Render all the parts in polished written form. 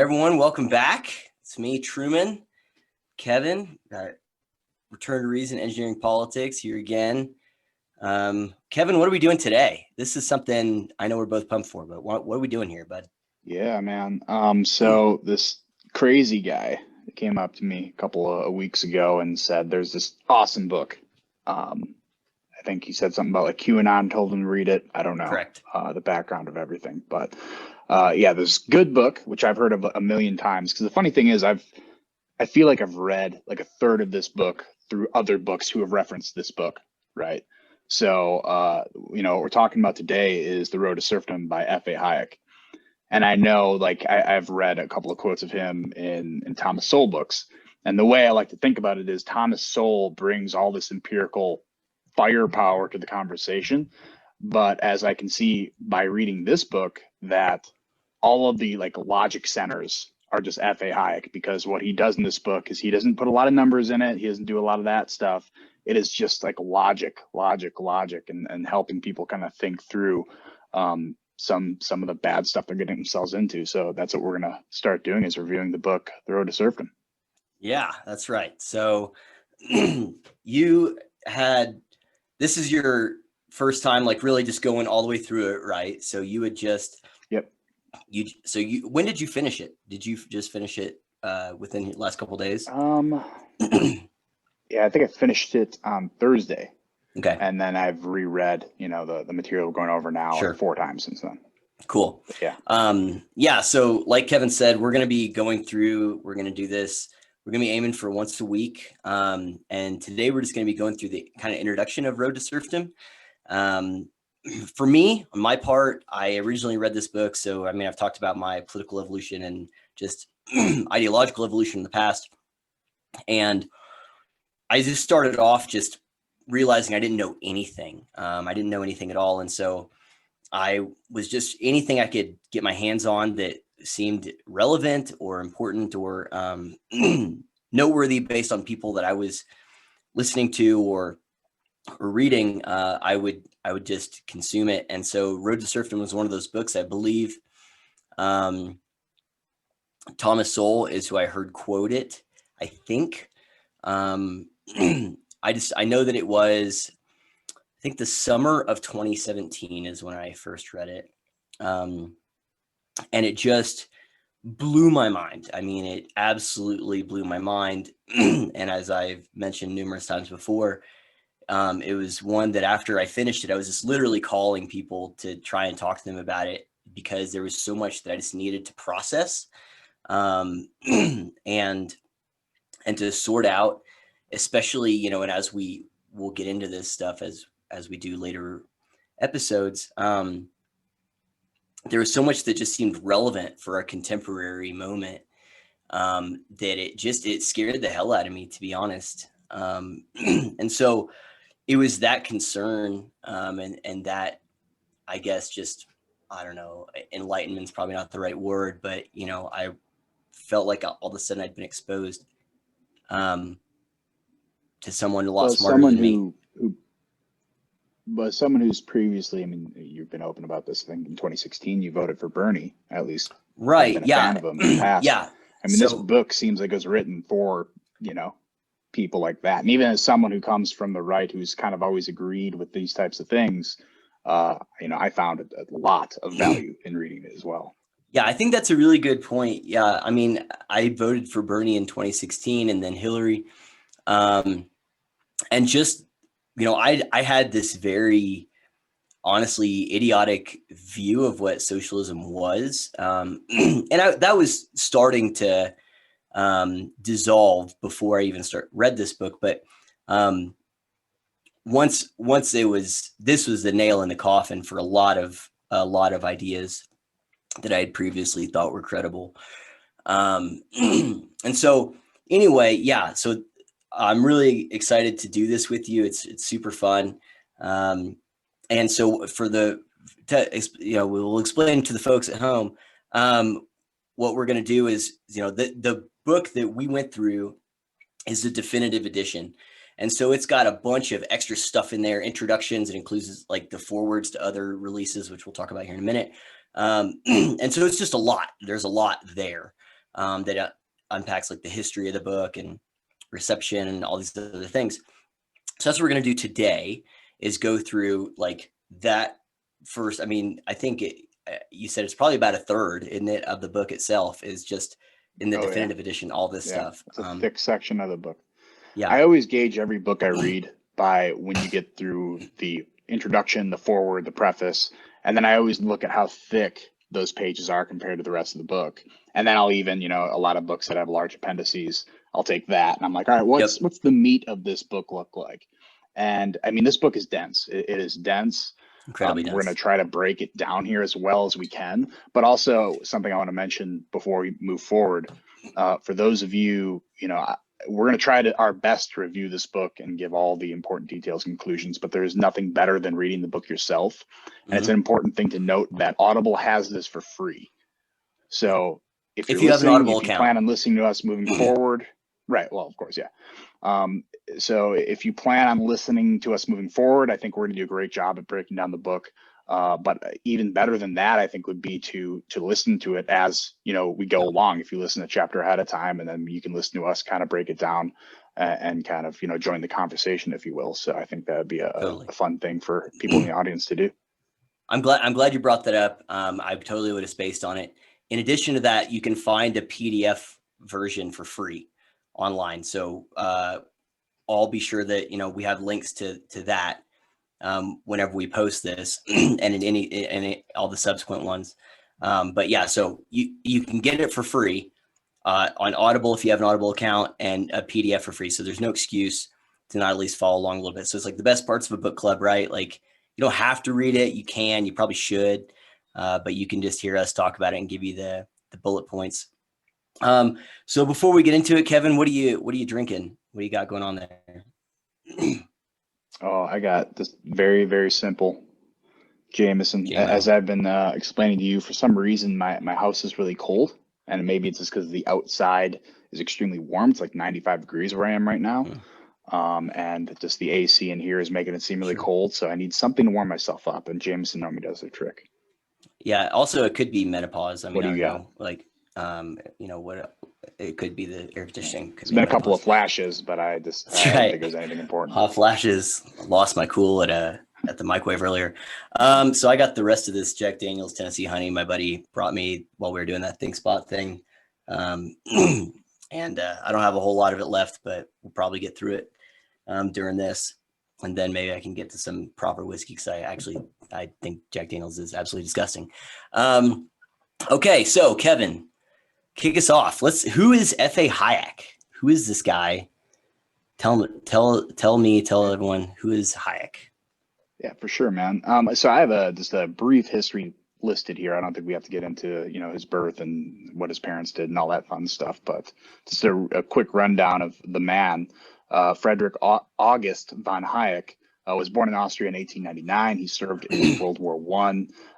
everyone, welcome back. It's me, Truman, Kevin, Return to Reason, Engineering Politics here again. Kevin, what are we doing today? This is something I know we're both pumped for, but what are we doing here, bud? Yeah, man. So this crazy guy came up to me a couple of weeks ago and said, there's this awesome book. I think he said something about like QAnon told him to read it. I don't know. Correct. The background of everything, but yeah, this good book, which I've heard of a million times. Because the funny thing is, I feel like I've read like a third of this book through other books who have referenced this book, right? So, what we're talking about today is The Road to Serfdom by F.A. Hayek. And I know, like, I've read a couple of quotes of him in Thomas Sowell books. And the way I like to think about it is Thomas Sowell brings all this empirical firepower to the conversation. But as I can see by reading this book, that all of the like logic centers are just F.A. Hayek, because what he does in this book is he doesn't put a lot of numbers in it. He doesn't do a lot of that stuff. It is just like logic, and helping people kind of think through some of the bad stuff they're getting themselves into. So that's what we're going to start doing, is reviewing the book, The Road to Serfdom. Yeah, that's right. So this is your first time, like really just going all the way through it, right? So you had just, Yep. When did you finish it? Did you just finish it within the last couple of days? Yeah, I think I finished it on Thursday. Okay. And then I've reread, the material we're going over now Sure. like 4 times since then. Cool. Yeah. So like Kevin said, we're going to do this. We're going to be aiming for once a week. And today we're just going to be going through the kind of introduction of Road to Serfdom. For me, on my part, I originally read this book. So, I've talked about my political evolution and just ideological evolution in the past. And I just started off just realizing I didn't know anything. I didn't know anything at all. And so I was just anything I could get my hands on that seemed relevant or important or noteworthy based on people that I was listening to or reading, I would just consume it. And so Road to Serfdom was one of those books. I believe Thomas Sowell is who I heard quote it, I think. I know that it was, I think the summer of 2017 is when I first read it. And it just blew my mind. It absolutely blew my mind. And as I've mentioned numerous times before, it was one that after I finished it, I was just literally calling people to try and talk to them about it, because there was so much that I just needed to process and to sort out, especially, and as we will get into this stuff as we do later episodes, there was so much that just seemed relevant for our contemporary moment that it scared the hell out of me, to be honest. And so it was that concern and that, I guess, just, I don't know, enlightenment's probably not the right word, but, I felt like all of a sudden I'd been exposed to someone a lot smarter than me. But someone who's previously, you've been open about this. I think in 2016, you voted for Bernie, at least. Right. Been a fan of him in the past. Yeah. This book seems like it was written for, people like that. And even as someone who comes from the right, who's kind of always agreed with these types of things, I found a lot of value in reading it as well. Yeah, I think that's a really good point. Yeah. I voted for Bernie in 2016 and then Hillary. And just, I had this very honestly idiotic view of what socialism was. And that was starting to dissolve before I even read this book. But once this was the nail in the coffin for a lot of ideas that I had previously thought were credible. And so anyway, yeah, so I'm really excited to do this with you. It's super fun. And so we'll explain to the folks at home, what we're going to do is, the book that we went through is the definitive edition. And so it's got a bunch of extra stuff in there, introductions. It includes like the forewords to other releases, which we'll talk about here in a minute. And so it's just a lot. There's a lot there. that unpacks like the history of the book and reception and all these other things. So that's what we're going to do today, is go through like that first. I mean, I think you said it's probably about a third, isn't it, of the book itself is just in the definitive edition, all this stuff. It's a thick section of the book. Yeah. I always gauge every book I read by when you get through the introduction, the foreword, the preface, and then I always look at how thick those pages are compared to the rest of the book. And then I'll even, a lot of books that have large appendices, I'll take that and I'm like, all right, what's the meat of this book look like? And I mean, this book is dense. It is dense. Incredibly dense. We're going to try to break it down here as well as we can, but also something I want to mention before we move forward. For those of you, we're going to try our best to review this book and give all the important details and conclusions, but there's nothing better than reading the book yourself. And it's an important thing to note that Audible has this for free. So if you have an Audible account, plan on listening to us moving forward, right? Well, of course, yeah. So if you plan on listening to us moving forward, I think we're going to do a great job at breaking down the book. But even better than that, I think would be to listen to it as, we go along. If you listen to chapter ahead of time, and then you can listen to us kind of break it down and kind of, join the conversation, if you will. So I think that would be a fun thing for people in the audience to do. I'm glad you brought that up. I totally would have spaced on it. In addition to that, you can find a PDF version for free online. So I'll be sure that, we have links to that whenever we post this and in all the subsequent ones. But yeah, so you can get it for free on Audible if you have an Audible account, and a PDF for free. So there's no excuse to not at least follow along a little bit. So it's like the best parts of a book club, right? Like you don't have to read it. You can, you probably should, but you can just hear us talk about it and give you the bullet points. So before we get into it, Kevin, what are you drinking? What do you got going on there? Oh, I got this very, very simple Jameson. As I've been explaining to you, for some reason, my house is really cold, and maybe it's just because the outside is extremely warm. It's like 95 degrees where I am right now. And just the AC in here is making it seem really cold. So I need something to warm myself up, and Jameson normally does the trick. Yeah. Also, it could be menopause. I mean, what do you got? Know, like, what it could be the air conditioning. It's been a couple of flashes, but I don't think there's anything important. Hot flashes. Lost my cool at the microwave earlier. So I got the rest of this Jack Daniel's Tennessee Honey my buddy brought me while we were doing that Think Spot thing. And I don't have a whole lot of it left, but we'll probably get through it during this. And then maybe I can get to some proper whiskey, because I think Jack Daniel's is absolutely disgusting. Okay, so Kevin, kick us off. Who is F.A. Hayek? Who is this guy? Tell everyone, who is Hayek? Yeah, for sure, man. So I have just a brief history listed here. I don't think we have to get into, his birth and what his parents did and all that fun stuff, but just a quick rundown of the man. Friedrich August von Hayek was born in Austria in 1899. He served in World War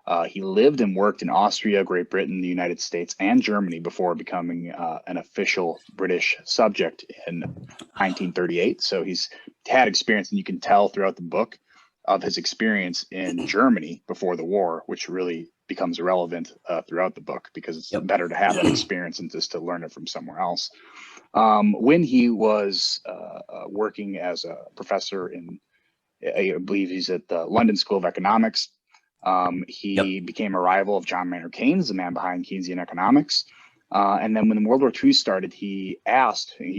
I. He lived and worked in Austria, Great Britain, the United States, and Germany before becoming an official British subject in 1938. So he's had experience, and you can tell throughout the book of his experience in Germany before the war, which really becomes relevant throughout the book, because it's better to have that experience than just to learn it from somewhere else. When he was working as a professor I believe he's at the London School of Economics, he became a rival of John Maynard Keynes, the man behind Keynesian economics. And then when World War II started, he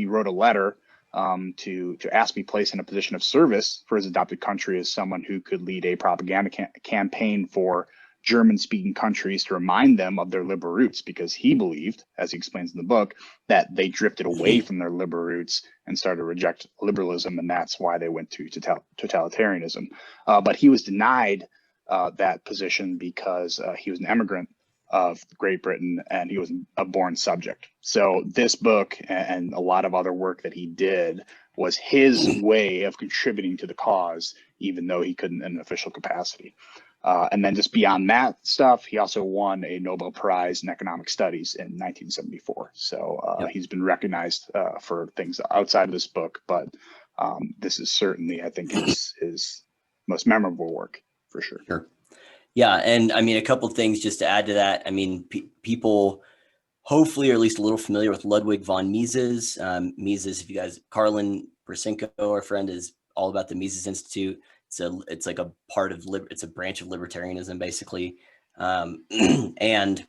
wrote a letter to ask me place in a position of service for his adopted country as someone who could lead a propaganda campaign for German-speaking countries to remind them of their liberal roots, because he believed, as he explains in the book, that they drifted away from their liberal roots and started to reject liberalism, and that's why they went to totalitarianism. But he was denied that position because he was an immigrant of Great Britain, and he was a born subject. So this book and a lot of other work that he did was his way of contributing to the cause, even though he couldn't in an official capacity. And then just beyond that stuff, he also won a Nobel Prize in Economic Studies in 1974. So he's been recognized for things outside of this book, but this is certainly, I think, his most memorable work for sure. Sure. Yeah. And I mean, a couple of things just to add to that. I mean, people hopefully, or at least a little familiar with Ludwig von Mises. Mises, if you guys, Carlin Brasinko, our friend, is all about the Mises Institute. It's like a part of, it's a branch of libertarianism, basically. And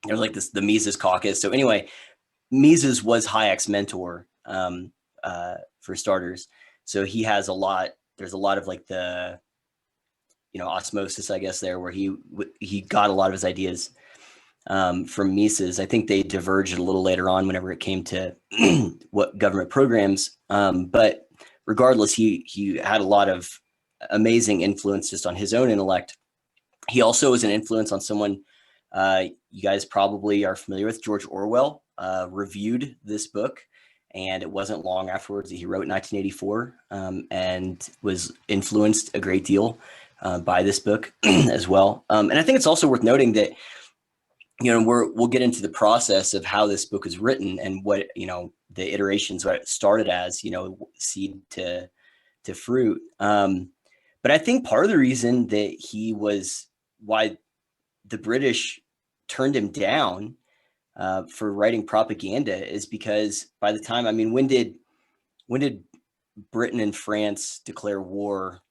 there's like the Mises caucus. So anyway, Mises was Hayek's mentor, for starters. So he has there's a lot of like the, osmosis, I guess, there, where he got a lot of his ideas from Mises. I think they diverged a little later on whenever it came to what government programs. But regardless, he had a lot of amazing influence just on his own intellect. He also was an influence on someone you guys probably are familiar with. George Orwell reviewed this book, and it wasn't long afterwards that he wrote 1984, and was influenced a great deal by this book as well. And I think it's also worth noting that, we'll get into the process of how this book is written and what, the iterations, what it started as, seed to fruit. But I think part of the reason that why the British turned him down for writing propaganda is because by the time, when did Britain and France declare war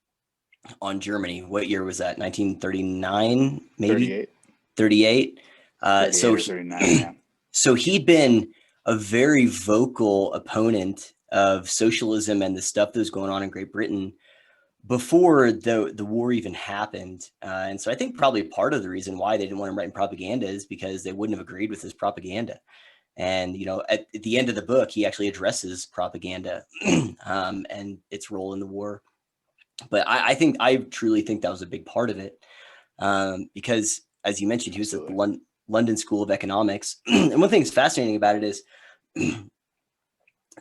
on Germany? What year was that? 1939, maybe? 38. 38. 38 or 39, yeah. So he'd been a very vocal opponent of socialism and the stuff that was going on in Great Britain before the war even happened. And so I think probably part of the reason why they didn't want him writing propaganda is because they wouldn't have agreed with his propaganda. And, at the end of the book, he actually addresses propaganda and its role in the war. But I truly think that was a big part of it, because, as you mentioned, he was at the London School of Economics. And one thing that's fascinating about it is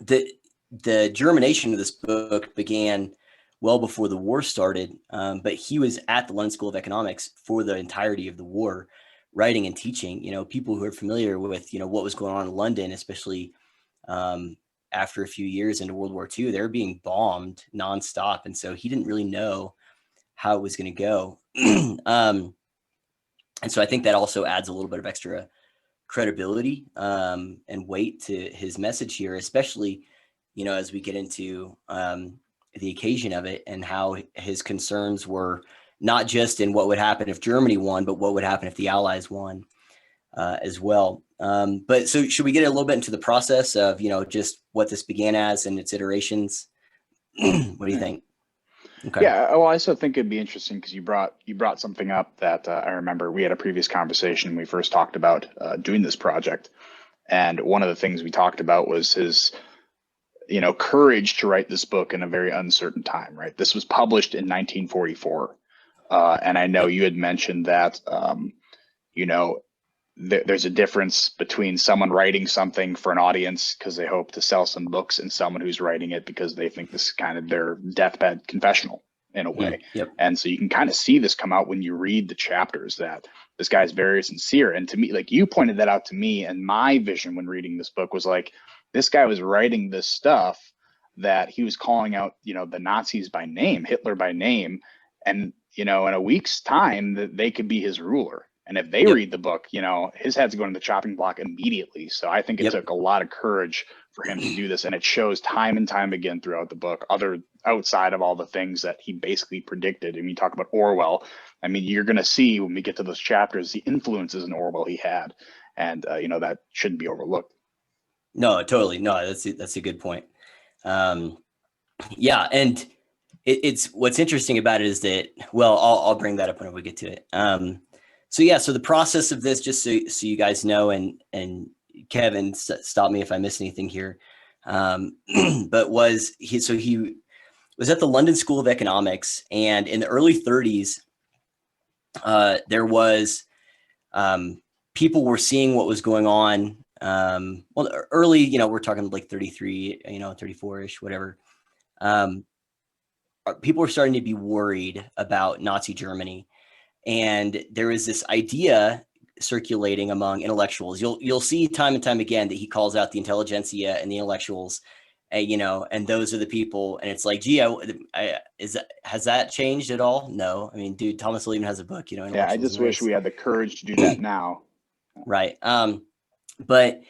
the germination of this book began well before the war started, but he was at the London School of Economics for the entirety of the war, writing and teaching. People who are familiar with what was going on in London, especially after a few years into World War II, they were being bombed nonstop, and so he didn't really know how it was going to go. And so I think that also adds a little bit of extra credibility and weight to his message here, especially as we get into the occasion of it and how his concerns were not just in what would happen if Germany won, but what would happen if the Allies won as well. But so should we get a little bit into the process of, just what this began as and its iterations? What do you think? Okay. Yeah, well, I also think it'd be interesting because you brought something up that I remember we had a previous conversation when we first talked about doing this project. And one of the things we talked about was his courage to write this book in a very uncertain time, right? This was published in 1944. And I know you had mentioned that, there's a difference between someone writing something for an audience because they hope to sell some books and someone who's writing it because they think this is kind of their deathbed confessional in a way. Yep. And so you can kind of see this come out when you read the chapters, that this guy's very sincere. And to me, like you pointed that out to me, and my vision when reading this book was like, this guy was writing this stuff that he was calling out, the Nazis by name, Hitler by name, and, in a week's time that they could be his ruler. And if they read the book, his head's going to the chopping block immediately. So I think it took a lot of courage for him to do this. And it shows time and time again throughout the book, outside of all the things that he basically predicted. And you talk about Orwell. You're going to see when we get to those chapters, the influences in Orwell he had. And, that shouldn't be overlooked. No, totally. No, that's a good point. Yeah. And it's what's interesting about it is that, well, I'll bring that up when we get to it. So the process of this, just so you guys know, and Kevin, stop me if I miss anything here. But he was at the London School of Economics, and in the early 30s, there was people were seeing what was going on. Early, we're talking like 33, 34-ish, whatever. People were starting to be worried about Nazi Germany. And there is this idea circulating among intellectuals. You'll see time and time again that he calls out the intelligentsia and the intellectuals, and those are the people. And it's like, gee, has that changed at all? No. Dude, Thomas Lee has a book, Yeah, I just wish we had the courage to do that now. Right. But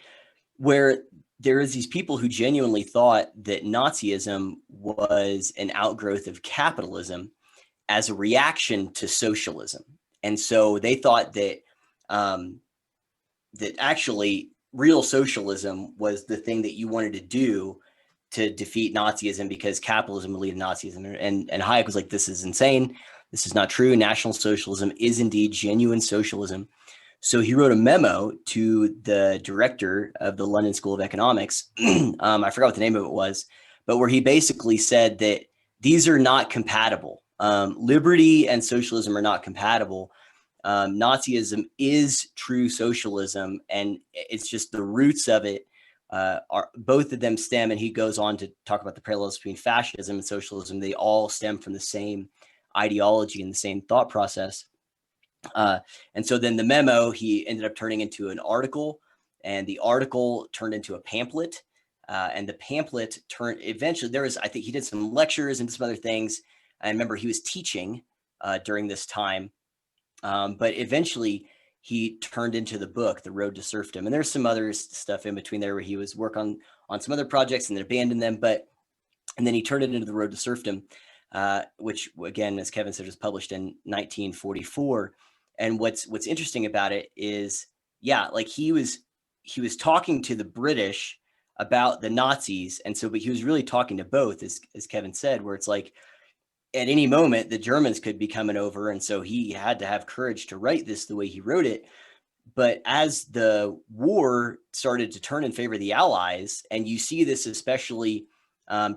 where there is these people who genuinely thought that Nazism was an outgrowth of capitalism as a reaction to socialism. And so they thought that that actually real socialism was the thing that you wanted to do to defeat Nazism, because capitalism would lead to Nazism. And Hayek was like, this is insane. This is not true. National Socialism is indeed genuine socialism. So he wrote a memo to the director of the London School of Economics. I forgot what the name of it was, but where he basically said that these are not compatible. Liberty and socialism are not compatible. Nazism is true socialism, and it's just the roots of it are both of them stem. And he goes on to talk about the parallels between fascism and socialism. They all stem from the same ideology and the same thought process. And so then the memo, he ended up turning into an article, and the article turned into a pamphlet. And the pamphlet turned eventually, I think he did some lectures and some other things. I remember he was teaching during this time. But eventually he turned into the book, The Road to Serfdom. And there's some other stuff in between there where he was working on some other projects and then abandoned them. And then he turned it into The Road to Serfdom, which again, as Kevin said, was published in 1944. And what's interesting about it is, like he was talking to the British about the Nazis. And so, but he was really talking to both, as Kevin said, where it's like, at any moment, the Germans could be coming over. And so he had to have courage to write this the way he wrote it. But as the war started to turn in favor of the Allies, and you see this especially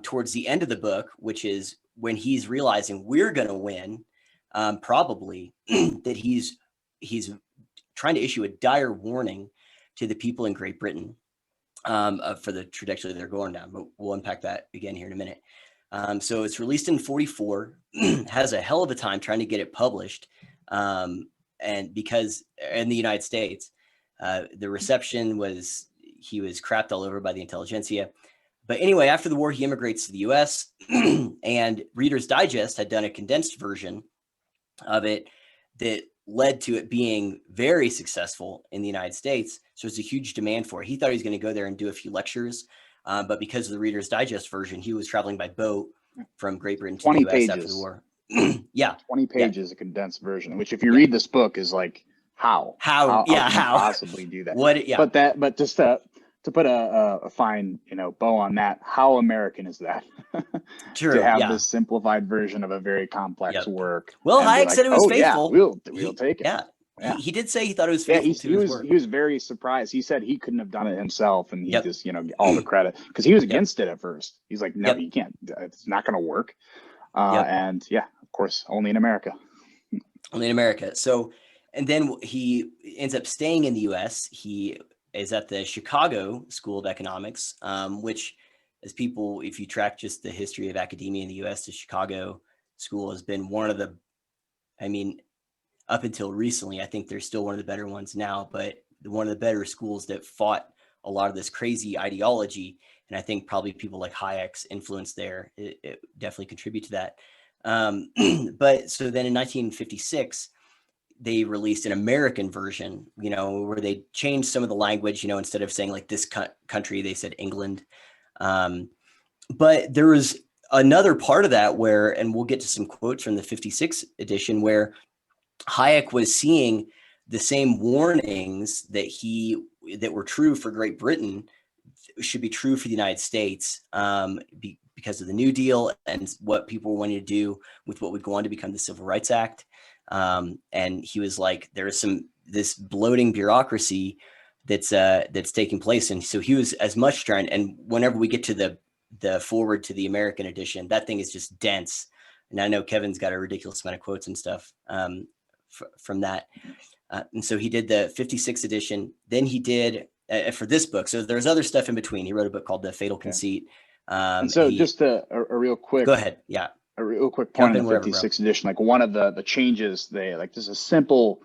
towards the end of the book, which is when he's realizing we're going to win, probably, that he's trying to issue a dire warning to the people in Great Britain for the trajectory they're going down. But we'll unpack that again here in a minute. So it's released in 44, has a hell of a time trying to get it published. And because in the United States, the reception was, he was crapped all over by the intelligentsia. But anyway, after the war, he immigrates to the US and Reader's Digest had done a condensed version of it that led to it being very successful in the United States. So it's a huge demand for it. He thought he was going to go there and do a few lectures. But because of the Reader's Digest version, he was traveling by boat from Great Britain to the US pages. After the war. 20 pages, a condensed version, which if you read this book is like, how can you possibly do that? But just to put a fine, bow on that, how American is that? True, to have this simplified version of a very complex work. Well, Hayek said it was faithful. We'll take it. He did say he thought it was faithful to his work. He was very surprised. He said he couldn't have done it himself, and he just, all the credit, because he was against it at first. He's like, no, you can't. It's not going to work. And of course, only in America. Only in America. So, and then he ends up staying in the U.S. He is at the Chicago School of Economics, which, as people, if you track just the history of academia in the U.S., the Chicago School has been one of the, up until recently, I think they're still one of the better ones now, but one of the better schools that fought a lot of this crazy ideology. And I think probably people like Hayek's influence there, it definitely contribute to that. But so then in 1956, they released an American version, where they changed some of the language, instead of saying like this country, they said England. But there was another part of that where, and we'll get to some quotes from the 56 edition, where Hayek was seeing the same warnings that were true for Great Britain should be true for the United States, because of the New Deal and what people were wanting to do with what would go on to become the Civil Rights Act. And he was like, there is this bloating bureaucracy that's taking place. And so he was as much trying, and whenever we get to the forward to the American edition, that thing is just dense. And I know Kevin's got a ridiculous amount of quotes and stuff from that. And so he did the 56 edition. Then he did for this book. So there's other stuff in between. He wrote a book called The Fatal Conceit. And so just a real quick. Go ahead. Yeah. A real quick point in the 56 edition, like one of the changes just a simple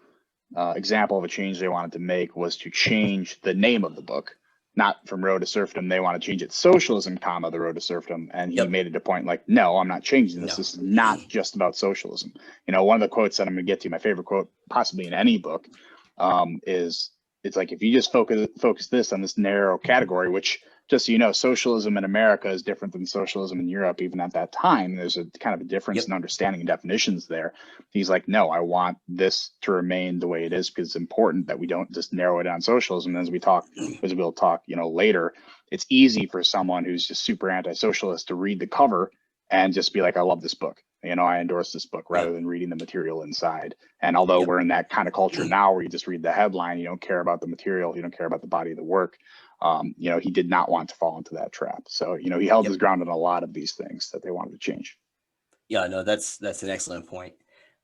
example of a change they wanted to make was to change the name of the book, not from Road to Serfdom. They want to change it Socialism, The Road to Serfdom. And he made it a point like, no, I'm not changing this. This is not just about socialism. One of the quotes that I'm going to get to, my favorite quote, possibly in any book, is it's like, if you just focus this on this narrow category, which, just so you know, socialism in America is different than socialism in Europe. Even at that time, there's a kind of a difference in understanding and definitions there. He's like, no, I want this to remain the way it is, because it's important that we don't just narrow it down socialism. And as we'll talk, later, it's easy for someone who's just super anti-socialist to read the cover and just be like, I love this book. I endorse this book, rather than reading the material inside. And although we're in that kind of culture now where you just read the headline, you don't care about the material, you don't care about the body of the work. He did not want to fall into that trap. So, he held his ground on a lot of these things that they wanted to change. Yeah, no, that's an excellent point.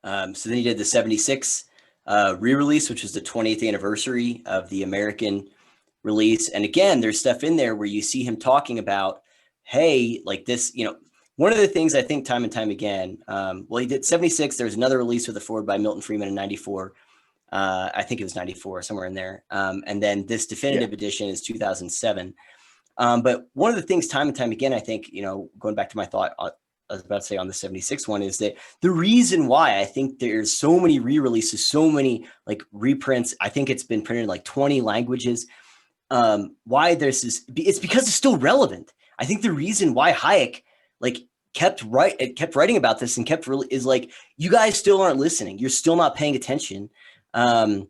So then he did the 76 re-release, which was the 20th anniversary of the American release. And again, there's stuff in there where you see him talking about, hey, like this, one of the things I think time and time again, he did 76. There was another release with the forward by Milton Friedman in 94. I think it was 94, somewhere in there. And then this definitive edition is 2007. But one of the things time and time again, I think, going back to my thought, I was about to say on the 76 one, is that the reason why I think there's so many re-releases, so many like reprints, I think it's been printed in like 20 languages. Why there's this, it's because it's still relevant. I think the reason why Hayek kept writing about this and is like, you guys still aren't listening. You're still not paying attention. And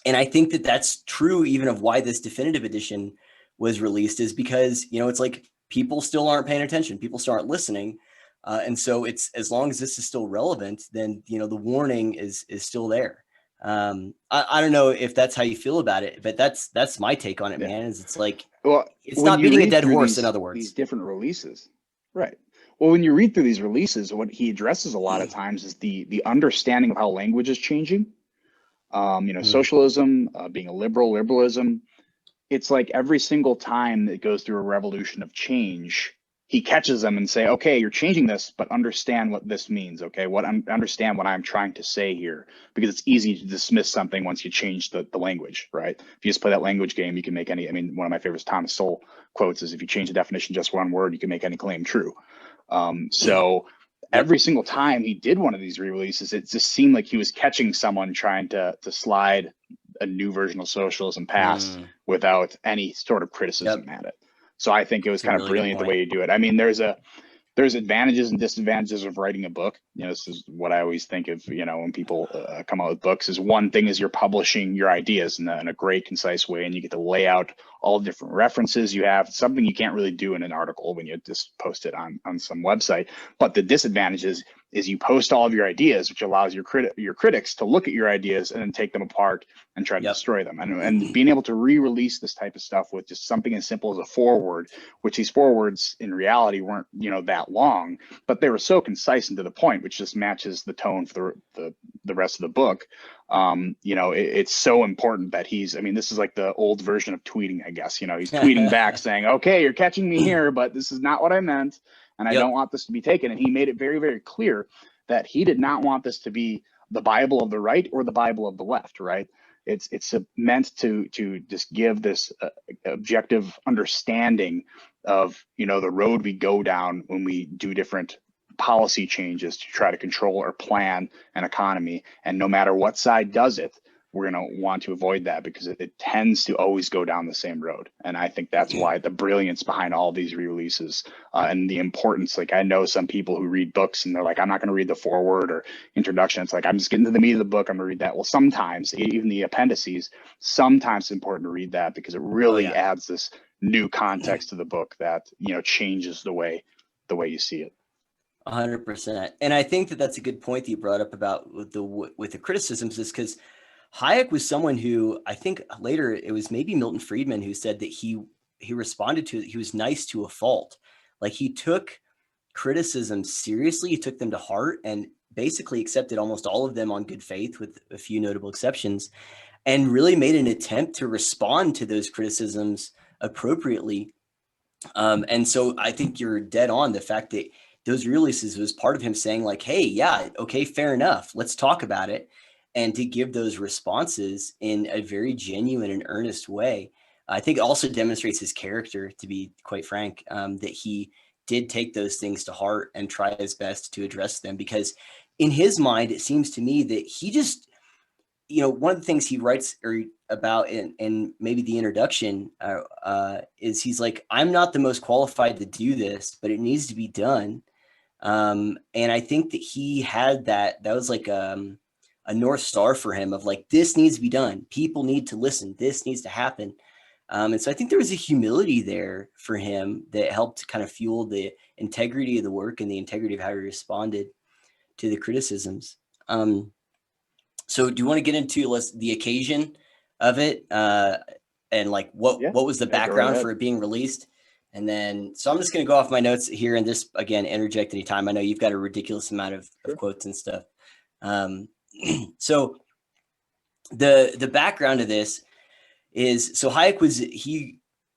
I think that that's true even of why this definitive edition was released, is because, it's like people still aren't paying attention. People still aren't listening. And so it's, as long as this is still relevant, then, the warning is still there. I don't know if that's how you feel about it, but that's my take on it, man. Is it's like, it's not beating a dead horse, in other words. These different releases. Right. Well, when you read through these releases, what he addresses a lot of times is the understanding of how language is changing. Socialism, being a liberalism. It's like every single time that goes through a revolution of change, he catches them and say, okay, you're changing this, but understand what this means. Okay. Understand what I'm trying to say here, because it's easy to dismiss something once you change the language, right? If you just play that language game, you can make any, one of my favorites, Thomas Sowell quotes is, if you change the definition just one word, you can make any claim true. So every single time he did one of these re-releases, it just seemed like he was catching someone trying to slide a new version of socialism past without any sort of criticism at it. So I think it was kind of brilliant the way you do it. There's advantages and disadvantages of writing a book. This is what I always think of, when people come out with books, is one thing is you're publishing your ideas in a great, concise way, and you get to lay out all the different references you have, something you can't really do in an article when you just post it on some website. But the disadvantage is you post all of your ideas, which allows your critics to look at your ideas and then take them apart and try to destroy them. And being able to re-release this type of stuff with just something as simple as a foreword, which these forewords in reality weren't, that long, but they were so concise and to the point, which just matches the tone for the rest of the book. It's so important that this is like the old version of tweeting, I guess. He's tweeting back saying, okay, you're catching me here, but this is not what I meant. And I don't want this to be taken. And he made it very, very clear that he did not want this to be the Bible of the right or the Bible of the left, right? It's meant to just give this objective understanding of, the road we go down when we do different policy changes to try to control or plan an economy. And no matter what side does it, we're going to want to avoid that, because it tends to always go down the same road. And I think that's why the brilliance behind all these re-releases and the importance. Like, I know some people who read books and they're like, I'm not going to read the foreword or introduction. It's like, I'm just getting to the meat of the book, I'm going to read that. Well, sometimes even the appendices, sometimes it's important to read that, because it really adds this new context to the book that, changes the way you see it. 100%. And I think that that's a good point that you brought up about with the criticisms, is because Hayek was someone who, I think later it was maybe Milton Friedman who said that he responded to it. He was nice to a fault. Like, he took criticism seriously. He took them to heart and basically accepted almost all of them on good faith, with a few notable exceptions, and really made an attempt to respond to those criticisms appropriately. And so I think you're dead on the fact that those releases was part of him saying like, hey, yeah, okay, fair enough. Let's talk about it. And to give those responses in a very genuine and earnest way. I think it also demonstrates his character, to be quite frank, that he did take those things to heart and try his best to address them, because in his mind, it seems to me that one of the things he writes about in maybe the introduction is he's like, I'm not the most qualified to do this, but it needs to be done. And I think that he had that was like a North Star for him of like, this needs to be done. People need to listen. This needs to happen. And so I think there was a humility there for him that helped kind of fuel the integrity of the work and the integrity of how he responded to the criticisms. So do you want to get into the occasion of it and like what was the background for it being released? And then, so I'm just going to go off my notes here and just, again, interject anytime. I know you've got a ridiculous amount of quotes and stuff. So the background of this is, so Hayek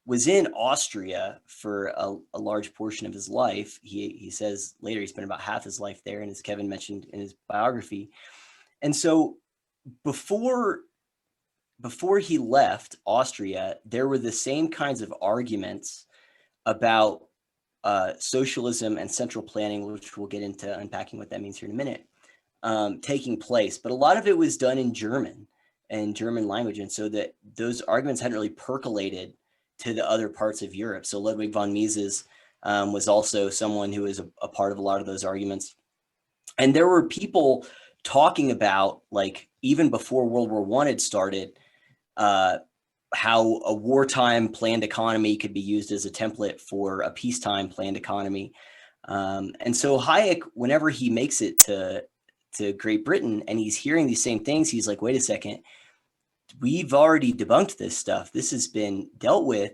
was in Austria for a large portion of his life. He says later he spent about half his life there, and as Kevin mentioned in his biography. And so before he left Austria, there were the same kinds of arguments about socialism and central planning, which we'll get into unpacking what that means here in a minute, taking place. But a lot of it was done in German and German language. And so that those arguments hadn't really percolated to the other parts of Europe. So Ludwig von Mises was also someone who was a part of a lot of those arguments. And there were people talking about, like, even before World War I had started, how a wartime planned economy could be used as a template for a peacetime planned economy. And so Hayek, whenever he makes it to Great Britain and he's hearing these same things, he's like, wait a second, we've already debunked this stuff. This has been dealt with.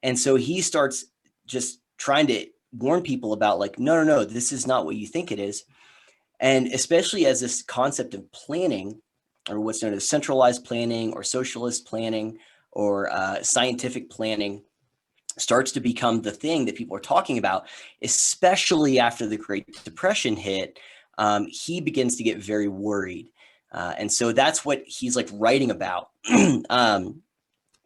And so he starts just trying to warn people about, like, no, this is not what you think it is. And especially as this concept of planning, or what's known as centralized planning or socialist planning or scientific planning, starts to become the thing that people are talking about, especially after the Great Depression hit, he begins to get very worried. And so that's what he's like writing about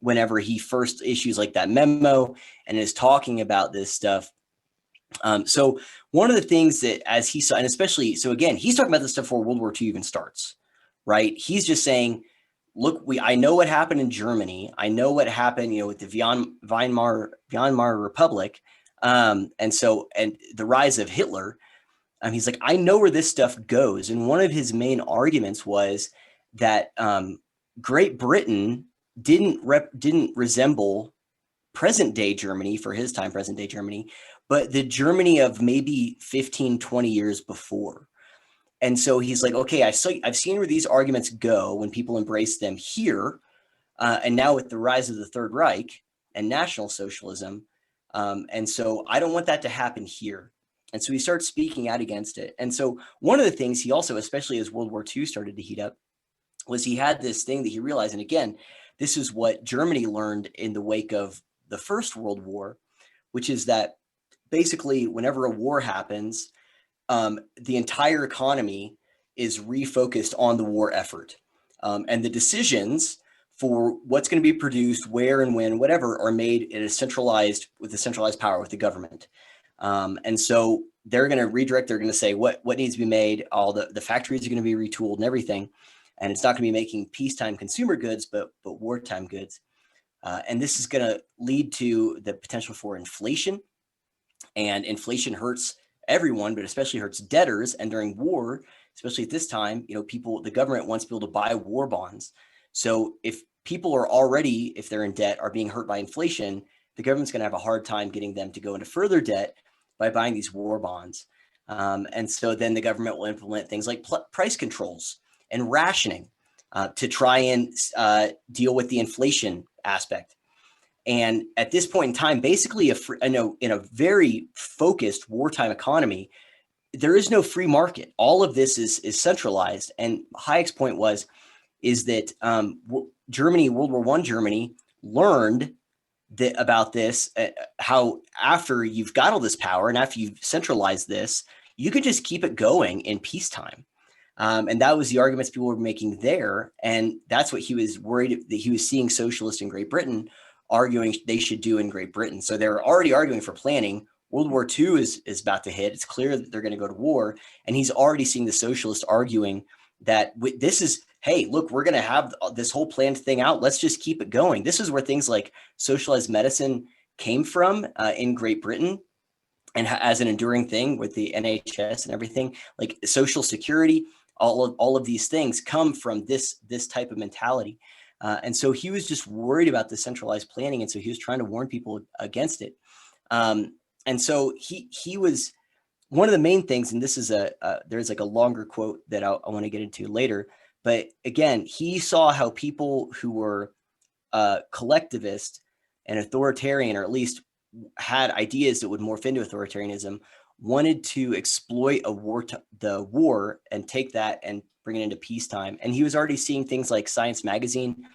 whenever he first issues like that memo and is talking about this stuff. So one of the things that, as he saw, and especially, so again, he's talking about this stuff before World War II even starts, right? He's just saying, look, I know what happened in Germany. I know what happened, with the Weimar Republic. And the rise of Hitler. He's like, I know where this stuff goes. And one of his main arguments was that Great Britain didn't resemble present day Germany, for his time, present day Germany, but the Germany of maybe 15, 20 years before. And so he's like, okay, I've seen where these arguments go when people embrace them here. And now with the rise of the Third Reich and National Socialism. And so I don't want that to happen here. And so he starts speaking out against it. And so one of the things he also, especially as World War II started to heat up, was he had this thing that he realized, and again, this is what Germany learned in the wake of the First World War, which is that basically whenever a war happens, the entire economy is refocused on the war effort. And the decisions for what's going to be produced, where and when, whatever, are made with a centralized power with the government. And so they're going to redirect, they're going to say what needs to be made, all the factories are going to be retooled and everything. And it's not going to be making peacetime consumer goods, but wartime goods. And this is going to lead to the potential for inflation. And inflation hurts everyone, but especially hurts debtors. And during war, especially at this time, the government wants people to buy war bonds. So if people are already, if they're in debt, are being hurt by inflation, the government's going to have a hard time getting them to go into further debt by buying these war bonds. And so then the government will implement things like price controls and rationing to try and deal with the inflation aspect. And at this point in time, basically, in a very focused wartime economy, there is no free market. All of this is centralized. And Hayek's point is that Germany, World War I Germany, learned about this, how after you've got all this power and after you've centralized this, you can just keep it going in peacetime. And that was the arguments people were making there. And that's what he was worried that he was seeing socialists in Great Britain arguing they should do in Great Britain. So they're already arguing for planning. World War II is about to hit. It's clear that they're going to go to war. And he's already seeing the socialists arguing that this is hey, look, we're going to have this whole planned thing out. Let's just keep it going. This is where things like socialized medicine came from in Great Britain, and as an enduring thing with the NHS and everything, like social security, all of these things come from this type of mentality. And so he was just worried about the centralized planning, and so he was trying to warn people against it. And so he was one of the main things, and this is there's like a longer quote that I want to get into later. But again, he saw how people who were collectivist and authoritarian, or at least had ideas that would morph into authoritarianism, wanted to exploit the war and take that and bring it into peacetime. And he was already seeing things like Science Magazine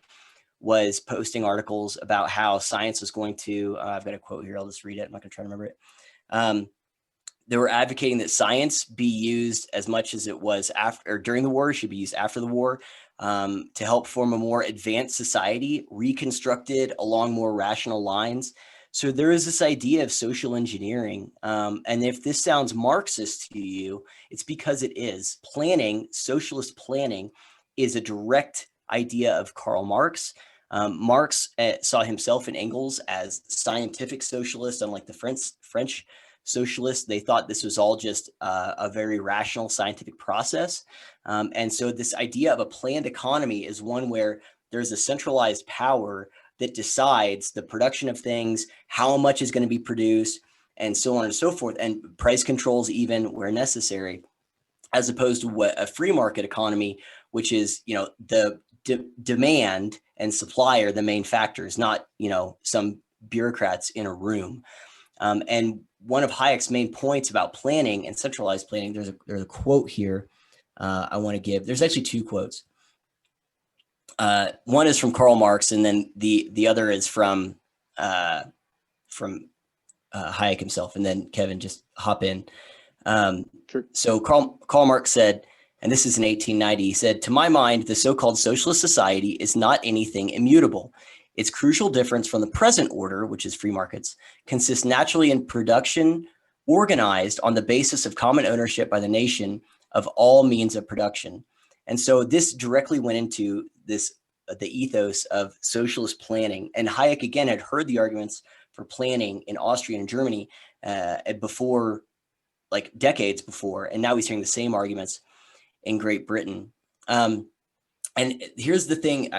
was posting articles about how science was going to, I've got a quote here, I'll just read it, I'm not gonna try to remember it. They were advocating that science be used as much as it was after or during the war, it should be used after the war, to help form a more advanced society, reconstructed along more rational lines. So there is this idea of social engineering. And if this sounds Marxist to you, it's because it is. Planning, socialist planning, is a direct idea of Karl Marx. Marx saw himself and Engels as scientific socialists, unlike the French socialists. They thought this was all just a very rational scientific process. And so this idea of a planned economy is one where there's a centralized power that decides the production of things, how much is going to be produced, and so on and so forth, and price controls even where necessary, as opposed to what a free market economy, which is, the demand and supply are the main factors, not, some bureaucrats in a room. And one of Hayek's main points about planning and centralized planning, there's a quote here I want to give. There's actually two quotes. One is from Karl Marx, and then the other is from Hayek himself. And then Kevin, just hop in. Sure. So Karl Marx said, and this is in 1890, he said, "To my mind, the so-called socialist society is not anything immutable. Its crucial difference from the present order, which is free markets, consists naturally in production organized on the basis of common ownership by the nation of all means of production." And so this directly went into the ethos of socialist planning. And Hayek, again, had heard the arguments for planning in Austria and Germany before, like decades before. And now he's hearing the same arguments in Great Britain. And here's the thing.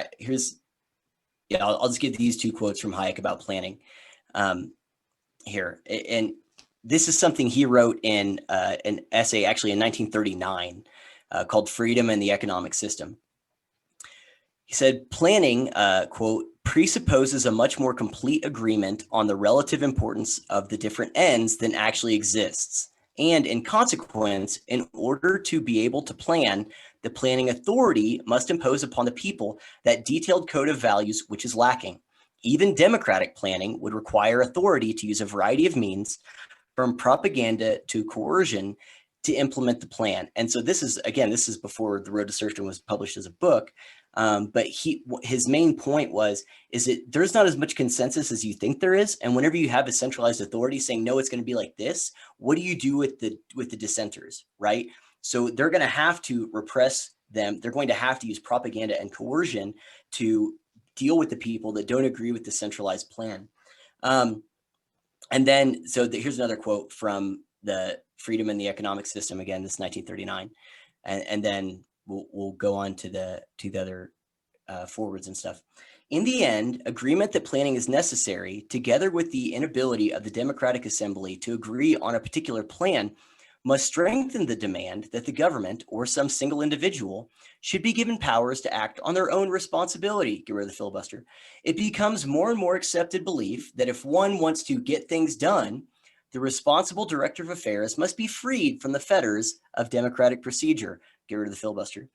I'll just give these two quotes from Hayek about planning here. And this is something he wrote in an essay actually in 1939 called Freedom and the Economic System. He said, planning, quote, presupposes a much more complete agreement on the relative importance of the different ends than actually exists. And in consequence, in order to be able to plan, the planning authority must impose upon the people that detailed code of values which is lacking. Even democratic planning would require authority to use a variety of means, from propaganda to coercion, to implement the plan. And so this is before The Road to Serfdom was published as a book. But his main point is that there's not as much consensus as you think there is. And whenever you have a centralized authority saying, no, it's going to be like this, what do you do with the dissenters, right? So they're going to have to repress them. They're going to have to use propaganda and coercion to deal with the people that don't agree with the centralized plan. And then, here's another quote from the Freedom and the Economic System. Again, this is 1939. And then we'll go on to the other forwards and stuff. In the end, agreement that planning is necessary, together with the inability of the Democratic Assembly to agree on a particular plan, must strengthen the demand that the government or some single individual should be given powers to act on their own responsibility. Get rid of the filibuster. It becomes more and more accepted belief that if one wants to get things done, the responsible director of affairs must be freed from the fetters of democratic procedure. Get rid of the filibuster.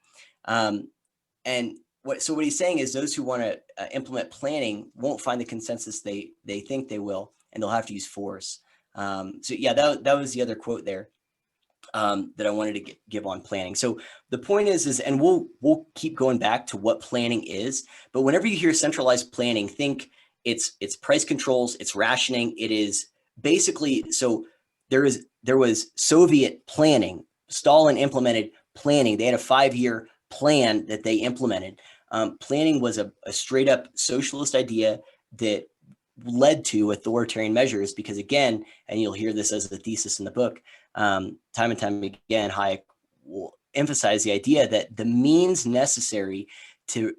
What he's saying is those who want to implement planning won't find the consensus they think they will, and they'll have to use force. That was the other quote there that I wanted to give on planning. So the point is, and we'll keep going back to what planning is, but whenever you hear centralized planning, think it's price controls, it's rationing. It is basically, so there was Soviet planning. Stalin implemented planning. They had a 5-year plan that they implemented. Planning was a straight up socialist idea that led to authoritarian measures, because again, and you'll hear this as a thesis in the book, time and time again, Hayek will emphasize the idea that the means necessary to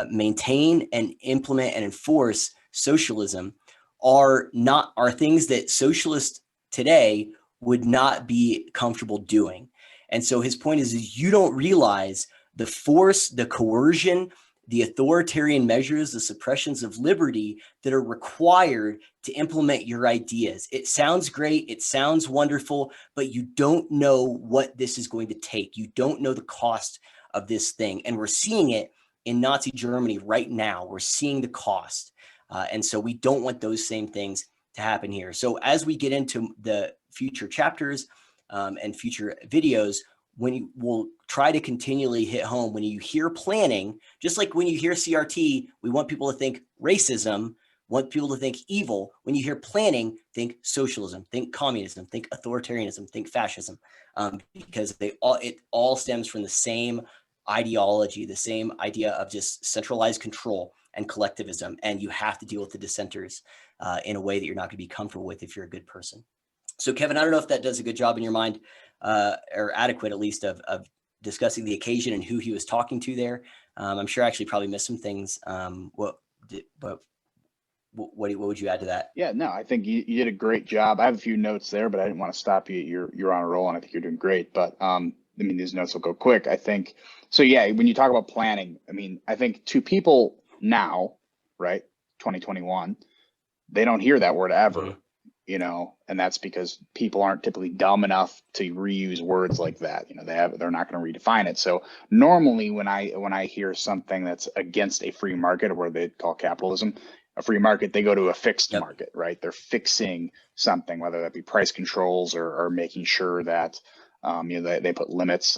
maintain and implement and enforce socialism are things that socialists today would not be comfortable doing. And so his point is you don't realize the force, the coercion, the authoritarian measures, the suppressions of liberty that are required to implement your ideas. It sounds great, it sounds wonderful, but you don't know what this is going to take. You don't know the cost of this thing. And we're seeing it in Nazi Germany right now. We're seeing the cost. And so we don't want those same things to happen here. So as we get into the future chapters and future videos, we'll try to continually hit home when you hear planning, just like when you hear CRT, we want people to think racism, want people to think evil. When you hear planning, think socialism, think communism, think authoritarianism, think fascism, because it all stems from the same ideology, the same idea of just centralized control and collectivism. And you have to deal with the dissenters in a way that you're not going to be comfortable with if you're a good person. So Kevin, I don't know if that does a good job in your mind, or adequate at least, of discussing the occasion and who he was talking to there. I'm sure I actually probably missed some things. What would you add to that? Yeah, no, I think you did a great job. I have a few notes there, but I didn't want to stop you. You're on a roll, and I think you're doing great. But I mean, these notes will go quick, I think. So yeah, when you talk about planning, I mean, I think to people now, right, 2021, they don't hear that word ever. Mm-hmm. You know, and that's because people aren't typically dumb enough to reuse words like that. You know, they're not going to redefine it. So normally when I hear something that's against a free market, or what they call capitalism, a free market, they go to a fixed market, right? They're fixing something, whether that be price controls or making sure that they put limits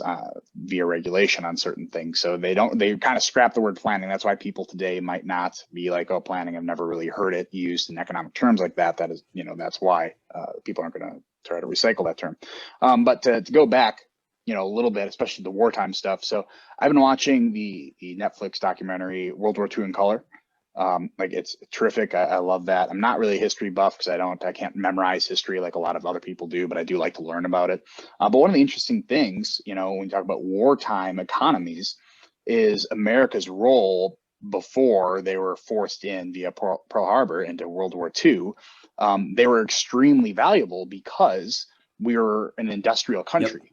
via regulation on certain things. So they kind of scrap the word planning. That's why people today might not be like, oh, planning, I've never really heard it used in economic terms like that. That is, that's why people aren't going to try to recycle that term. But to go back, a little bit, especially the wartime stuff. So I've been watching the Netflix documentary World War II in Color. Like it's terrific. I love that. I'm not really a history buff because I can't memorize history like a lot of other people do, but I do like to learn about it. But one of the interesting things, when we talk about wartime economies, is America's role before they were forced in via Pearl Harbor into World War II. They were extremely valuable because we were an industrial country. Yep.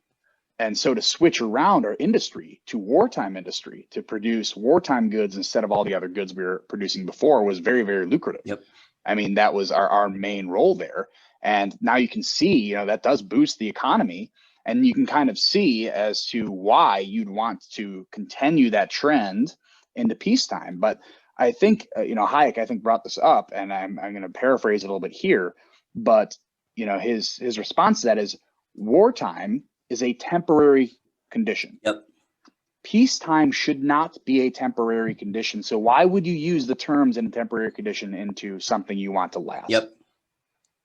And so to switch around our industry to wartime industry to produce wartime goods instead of all the other goods we were producing before was very, very lucrative. Yep. I mean, that was our main role there. And now you can see, that does boost the economy. And you can kind of see as to why you'd want to continue that trend into peacetime. But I think, Hayek, I think, brought this up, and I'm going to paraphrase it a little bit here. But, his response to that is wartime is a temporary condition. Yep. Peacetime should not be a temporary condition. So why would you use the terms in a temporary condition into something you want to last? Yep.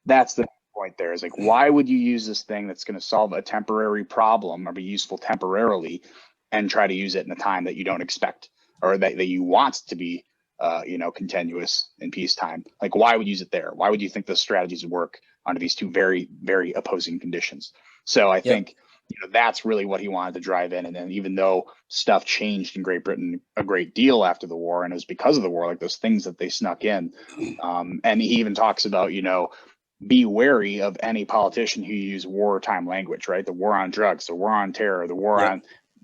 That's the point there, is like, why would you use this thing that's going to solve a temporary problem or be useful temporarily and try to use it in a time that you don't expect, or that you want to be, continuous in peacetime? Like, why would you use it there? Why would you think those strategies work under these two very, very opposing conditions? So I think, that's really what he wanted to drive in. And then even though stuff changed in Great Britain a great deal after the war, and it was because of the war, like those things that they snuck in. And he even talks about, be wary of any politician who use wartime language, right? The war on drugs, the war on terror, the war on,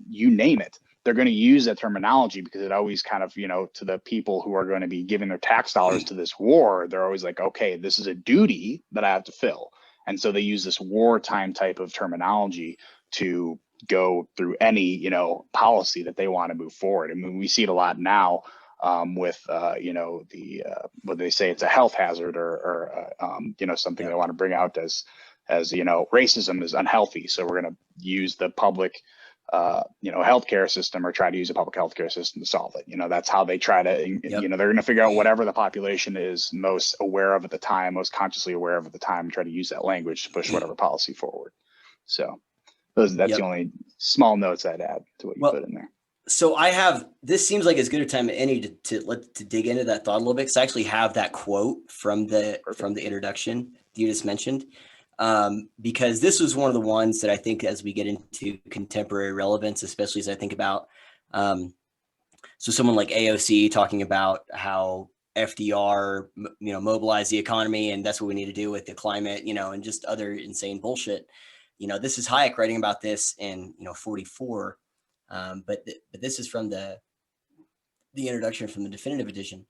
you name it. They're going to use that terminology because it always kind of, to the people who are going to be giving their tax dollars to this war, they're always like, okay, this is a duty that I have to fill. And so they use this wartime type of terminology to go through any, policy that they want to move forward. I mean, we see it a lot now with, what they say, it's a health hazard or something they want to bring out as racism is unhealthy. So we're going to use the public, healthcare system, or try to use a public healthcare system to solve it. That's how they try to, they're going to figure out whatever the population is most aware of at the time, most consciously aware of at the time, and try to use that language to push whatever policy forward. So that's the only small notes I'd add to what you put in there. So I have, this seems like as good a time as any to dig into that thought a little bit, because I actually have that quote from Perfect. the introduction you just mentioned, because this was one of the ones that I think as we get into contemporary relevance, especially as I think about, um, so someone like AOC talking about how FDR, mobilized the economy, and that's what we need to do with the climate, and just other insane bullshit. This is Hayek writing about this in 44, but this is from the introduction from the definitive edition.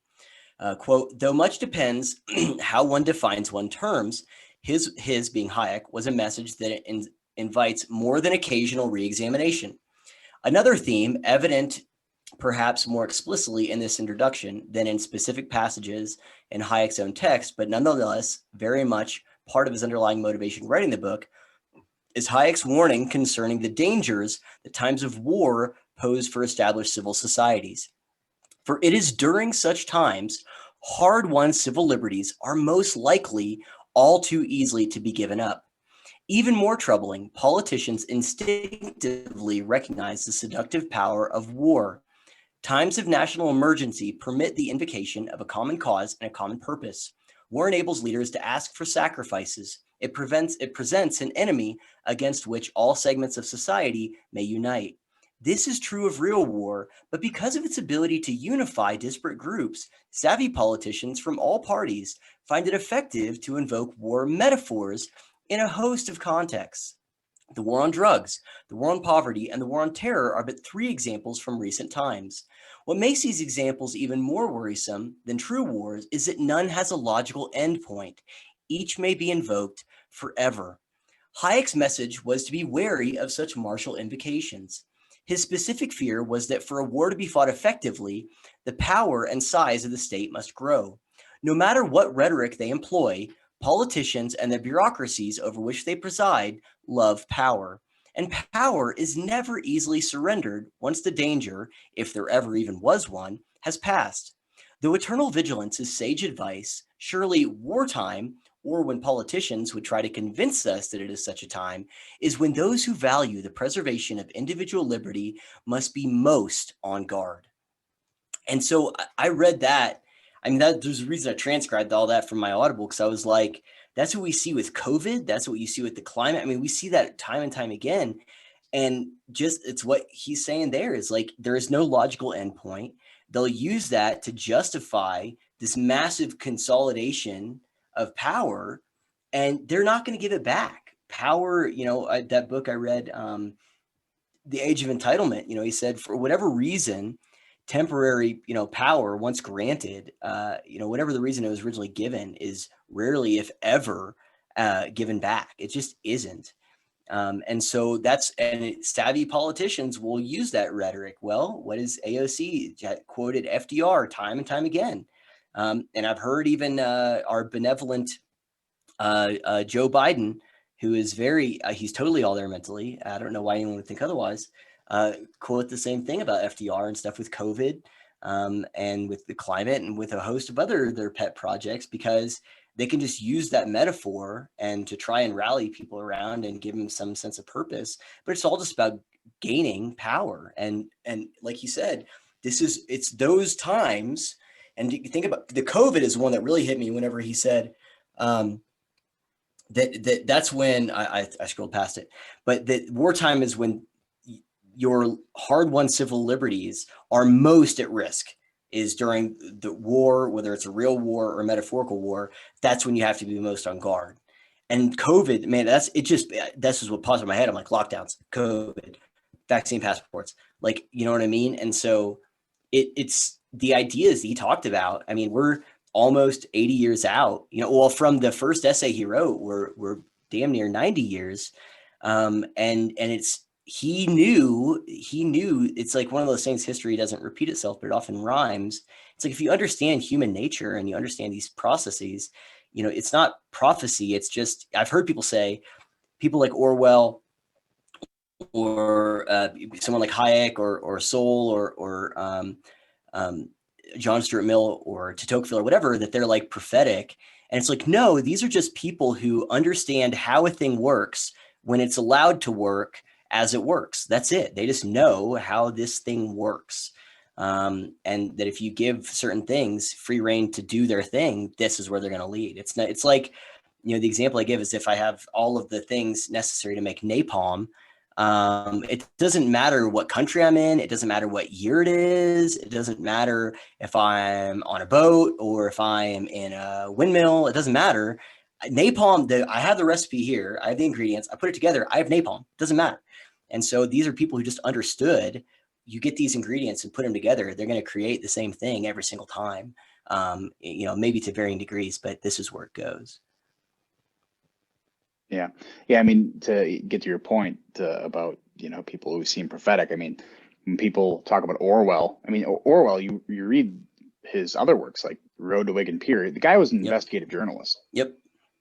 Quote, though much depends how one defines one's terms, his being Hayek was a message that invites more than occasional reexamination. Another theme, evident perhaps more explicitly in this introduction than in specific passages in Hayek's own text, but nonetheless very much part of his underlying motivation writing the book, is Hayek's warning concerning the dangers that times of war pose for established civil societies. For it is during such times hard-won civil liberties are most likely all too easily to be given up. Even more troubling, politicians instinctively recognize the seductive power of war. Times of national emergency permit the invocation of a common cause and a common purpose. War enables leaders to ask for sacrifices. It presents an enemy against which all segments of society may unite. This is true of real war, but because of its ability to unify disparate groups, savvy politicians from all parties find it effective to invoke war metaphors in a host of contexts. The war on drugs, the war on poverty, and the war on terror are but three examples from recent times. What makes these examples even more worrisome than true wars is that none has a logical endpoint. Each may be invoked forever. Hayek's message was to be wary of such martial invocations. His specific fear was that for a war to be fought effectively, the power and size of the state must grow. No matter what rhetoric they employ, politicians and the bureaucracies over which they preside love power. And power is never easily surrendered once the danger, if there ever even was one, has passed. Though eternal vigilance is sage advice, surely wartime, or when politicians would try to convince us that it is such a time, is when those who value the preservation of individual liberty must be most on guard. And so I read that. I mean, there's a reason I transcribed all that from my Audible, because I was like, that's what we see with COVID. That's what you see with the climate. I mean, we see that time and time again. And just it's what he's saying there is like, there is no logical endpoint. They'll use that to justify this massive consolidation of power, and they're not going to give it back. Power, that book I read, The Age of Entitlement, he said for whatever reason, temporary, power once granted, whatever the reason it was originally given is rarely, if ever, given back. It just isn't. And so savvy politicians will use that rhetoric. Well, what is AOC quoted FDR time and time again? And I've heard even our benevolent Joe Biden, who is he's totally all there mentally. I don't know why anyone would think otherwise. Quote the same thing about FDR and stuff with COVID, and with the climate and with a host of other their pet projects, because they can just use that metaphor and to try and rally people around and give them some sense of purpose. But it's all just about gaining power. And like you said, it's those times. And you think about the COVID is one that really hit me whenever he said, that's when I scrolled past it, but that wartime is when your hard-won civil liberties are most at risk, is during the war, whether it's a real war or a metaphorical war. That's when you have to be most on guard. And COVID, man, that's is what pops in my head. I'm like, lockdowns, COVID, vaccine passports, like, you know what I mean? And so it's the ideas he talked about. I mean, we're almost 80 years out, well, from the first essay he wrote, we're damn near 90 years. And he knew it's like one of those things, history doesn't repeat itself, but it often rhymes. It's like, if you understand human nature and you understand these processes, it's not prophecy. It's just, I've heard people say, people like Orwell, or someone like Hayek, or Soul, or John Stuart Mill, or de Tocqueville, or whatever, that they're like prophetic. And it's like, no, these are just people who understand how a thing works when it's allowed to work as it works. That's it. They just know how this thing works. And that if you give certain things free reign to do their thing, this is where they're going to lead. It's not, it's like, you know, the example I give is if I have all of the things necessary to make napalm, it doesn't matter what country I'm in. It doesn't matter what year it is. It doesn't matter if I'm on a boat or if I am in a windmill. It doesn't matter. Napalm, I have the recipe here. I have the ingredients. I put it together. I have napalm. It doesn't matter. And so these are people who just understood, you get these ingredients and put them together, they're going to create the same thing every single time. You know, maybe to varying degrees, but this is where it goes. Yeah. Yeah. I mean, to get to your point about, you know, people who seem prophetic, I mean, when people talk about Orwell, I mean, Orwell, you read his other works like Road to Wigan Pier. The guy was an investigative journalist. Yep.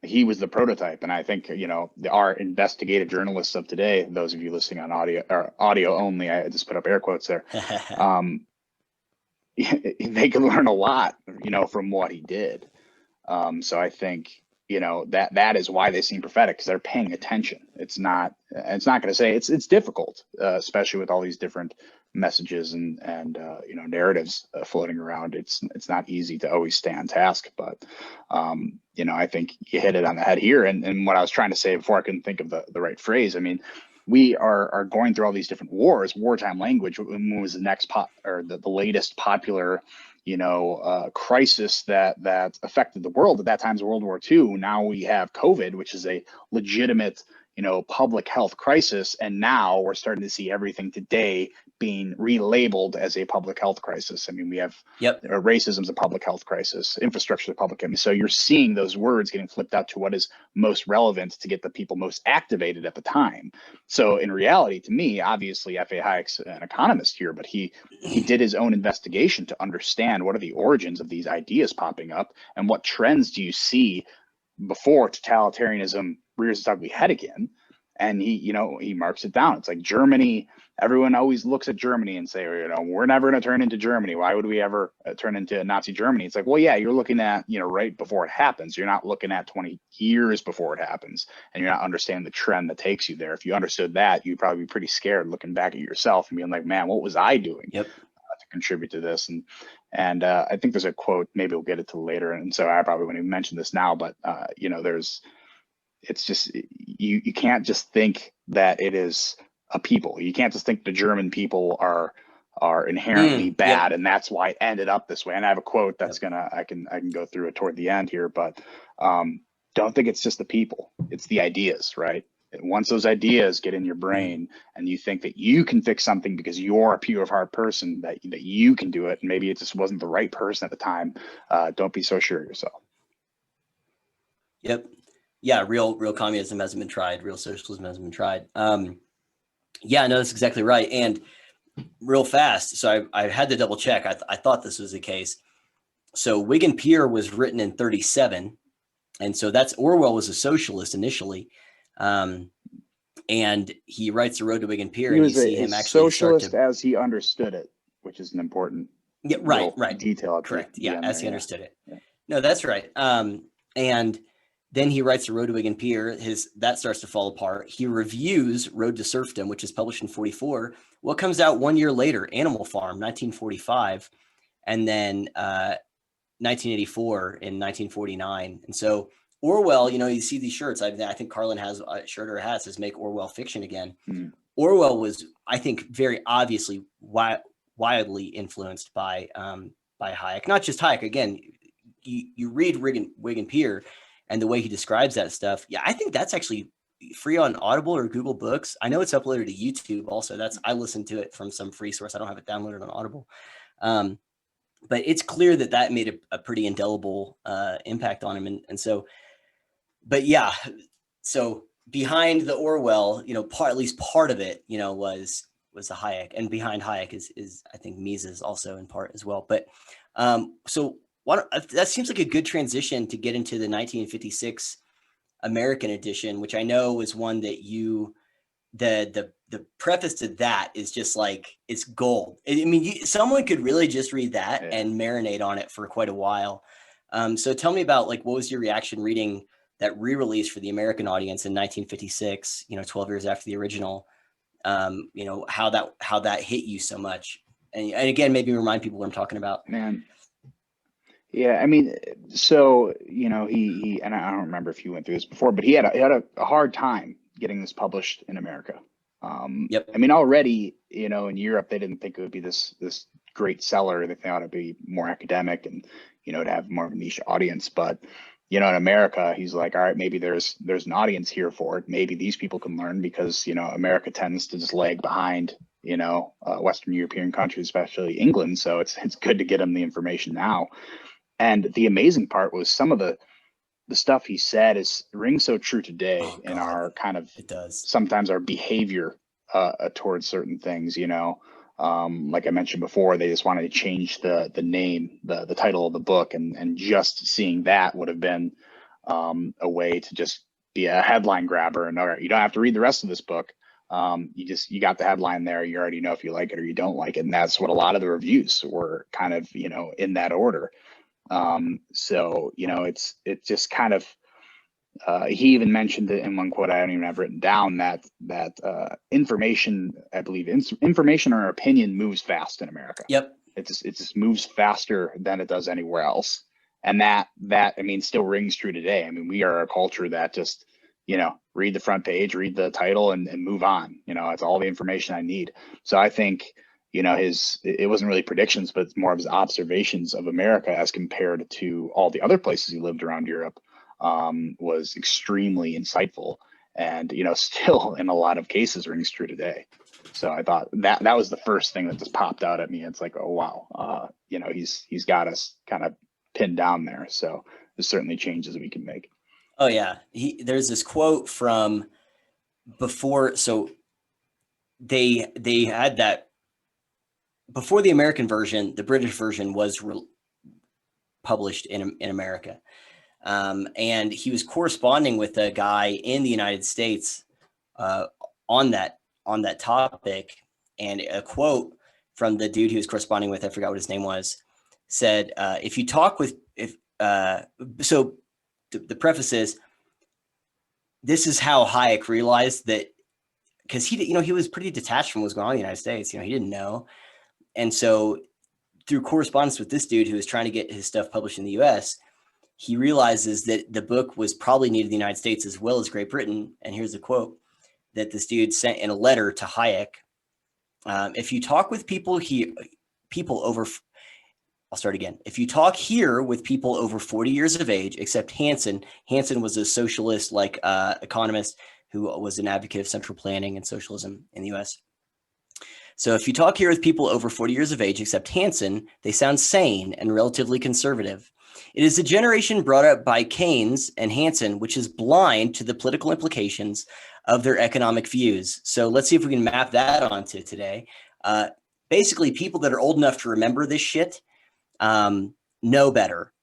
He was the prototype. And I think, you know, our investigative journalists of today, those of you listening on audio or audio only, I just put up air quotes there. They can learn a lot, you know, from what he did. So I think, you know, that is why they seem prophetic, because they're paying attention. It's not going to say it's difficult, especially with all these different messages and you know, narratives floating around. It's not easy to always stay on task, but you know, I think you hit it on the head here. And what I was trying to say before I couldn't think of the right phrase. I mean, we are going through all these different wars. Wartime language was the next the latest popular, you know, crisis that affected the world. At that time, was World War II. Now we have COVID, which is a legitimate, you know, public health crisis. And now we're starting to see everything today being relabeled as a public health crisis. I mean, we have racism is a public health crisis, infrastructure is a public. I mean, so you're seeing those words getting flipped out to what is most relevant to get the people most activated at the time. So in reality, to me, obviously, F.A. Hayek's an economist here, but he did his own investigation to understand what are the origins of these ideas popping up and what trends do you see before totalitarianism rears its ugly head again. And he marks it down. It's like Germany. Everyone always looks at Germany and say, you know, we're never going to turn into Germany. Why would we ever turn into Nazi Germany? It's like, well, yeah, you're looking at, you know, right before it happens. You're not looking at 20 years before it happens, and you're not understanding the trend that takes you there. If you understood that, you'd probably be pretty scared looking back at yourself and being like, man, what was I doing to contribute to this? And I think there's a quote, maybe we'll get it to later. And so I probably won't even mention this now, but you know, it's just, you can't just think that it is a people. You can't just think the German people are inherently bad, and that's why it ended up this way. And I have a quote that's I can go through it toward the end here, but don't think it's just the people, it's the ideas, right? And once those ideas get in your brain and you think that you can fix something because you're a pure of heart person, that you can do it, and maybe it just wasn't the right person at the time, don't be so sure of yourself. Yep. Yeah, real communism hasn't been tried. Real socialism hasn't been tried. Yeah, no, that's exactly right. And real fast, so I had to double check. I thought this was the case. So Wigan Pier was written in 1937, and so that's Orwell was a socialist initially, and he writes The Road to Wigan Pier, and you see him actually socialist as he understood it, which is an important right detail. Correct. Yeah, as he understood it. Yeah. No, that's right. And then he writes The Road to Wigan Pier. That starts to fall apart. He reviews Road to Serfdom, which is published in 1944. What comes out 1 year later? Animal Farm, 1945, and then 1984 in 1949. And so Orwell, you know, you see these shirts. I think Carlin has a shirt or a hat that says "Make Orwell Fiction Again." Orwell was, I think, very obviously wildly influenced by Hayek. Not just Hayek. Again, you read Wigan Pier, and the way he describes that stuff, yeah, I think that's actually free on Audible or Google Books. I know it's uploaded to YouTube also. I listened to it from some free source. I don't have it downloaded on Audible. But it's clear that made a pretty indelible impact on him. And so, but yeah, so behind the Orwell, you know, at least part of it, you know, was the Hayek, and behind Hayek is I think Mises also in part as well. But so that seems like a good transition to get into the 1956 American edition, which I know is one that the preface to that is just like, it's gold. I mean, someone could really just read that and marinate on it for quite a while. So tell me about, like, what was your reaction reading that re-release for the American audience in 1956, you know, 12 years after the original? you know, how that hit you so much. And again, maybe remind people what I'm talking about. Man. Yeah, I mean, so you know, he and I don't remember if you went through this before, but he had a hard time getting this published in America. Yep. I mean, already, you know, in Europe, they didn't think it would be this great seller. They thought it'd be more academic and, you know, to have more of a niche audience. But, you know, in America, he's like, all right, maybe there's an audience here for it. Maybe these people can learn because, you know, America tends to just lag behind, you know, Western European countries, especially England. So it's good to get them the information now. And the amazing part was some of the stuff he said is rings so true today Oh in God, our kind of it does. sometimes our behavior towards certain things. You know, like I mentioned before, they just wanted to change the name, the title of the book, and just seeing that would have been a way to just be a headline grabber. And all right, you don't have to read the rest of this book. You got the headline there. You already know if you like it or you don't like it, and that's what a lot of the reviews were kind of, you know, in that order. So, you know, it's just kind of, he even mentioned it in one quote I don't even have written down that information, I believe, information or opinion moves fast in America. Yep. It just moves faster than it does anywhere else, and that I mean still rings true today. I mean, we are a culture that just, you know, read the front page, read the title, and move on. You know, it's all the information I need. So I think, you know, it wasn't really predictions, but it's more of his observations of America as compared to all the other places he lived around Europe, was extremely insightful, and, you know, still in a lot of cases rings true today. So I thought that was the first thing that just popped out at me. It's like, oh wow, you know, he's got us kind of pinned down there. So there's certainly changes we can make. Oh yeah, there's this quote from before. So they had that before the American version. The British version was published in America, and he was corresponding with a guy in the United States on that topic. And a quote from the dude he was corresponding with, I forgot what his name was, said, "If you talk with so the preface is, this is how Hayek realized that, because he was pretty detached from what was going on in the United States. You know, he didn't know. And so through correspondence with this dude who was trying to get his stuff published in the US, he realizes that the book was probably needed in the United States as well as Great Britain. And here's a quote that this dude sent in a letter to Hayek. If you talk with people over, I'll start again. If you talk here with people over 40 years of age, except Hansen was a socialist, like economist who was an advocate of central planning and socialism in the US. So if you talk here with people over 40 years of age, except Hansen, they sound sane and relatively conservative. It is a generation brought up by Keynes and Hansen, which is blind to the political implications of their economic views. So let's see if we can map that onto today. Basically, people that are old enough to remember this shit know better,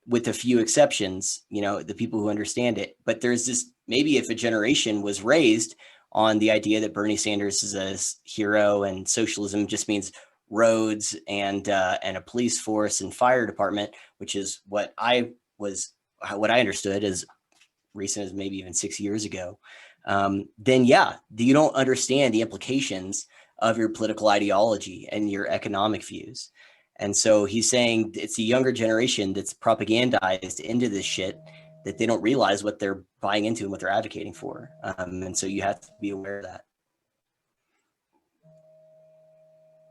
with a few exceptions, you know, the people who understand it. But there's this, maybe if a generation was raised on the idea that Bernie Sanders is a hero and socialism just means roads and a police force and fire department, which is what I understood as recent as maybe even 6 years ago, then yeah, you don't understand the implications of your political ideology and your economic views. And so he's saying it's the younger generation that's propagandized into this shit, that they don't realize what they're buying into and what they're advocating for. And so you have to be aware of that.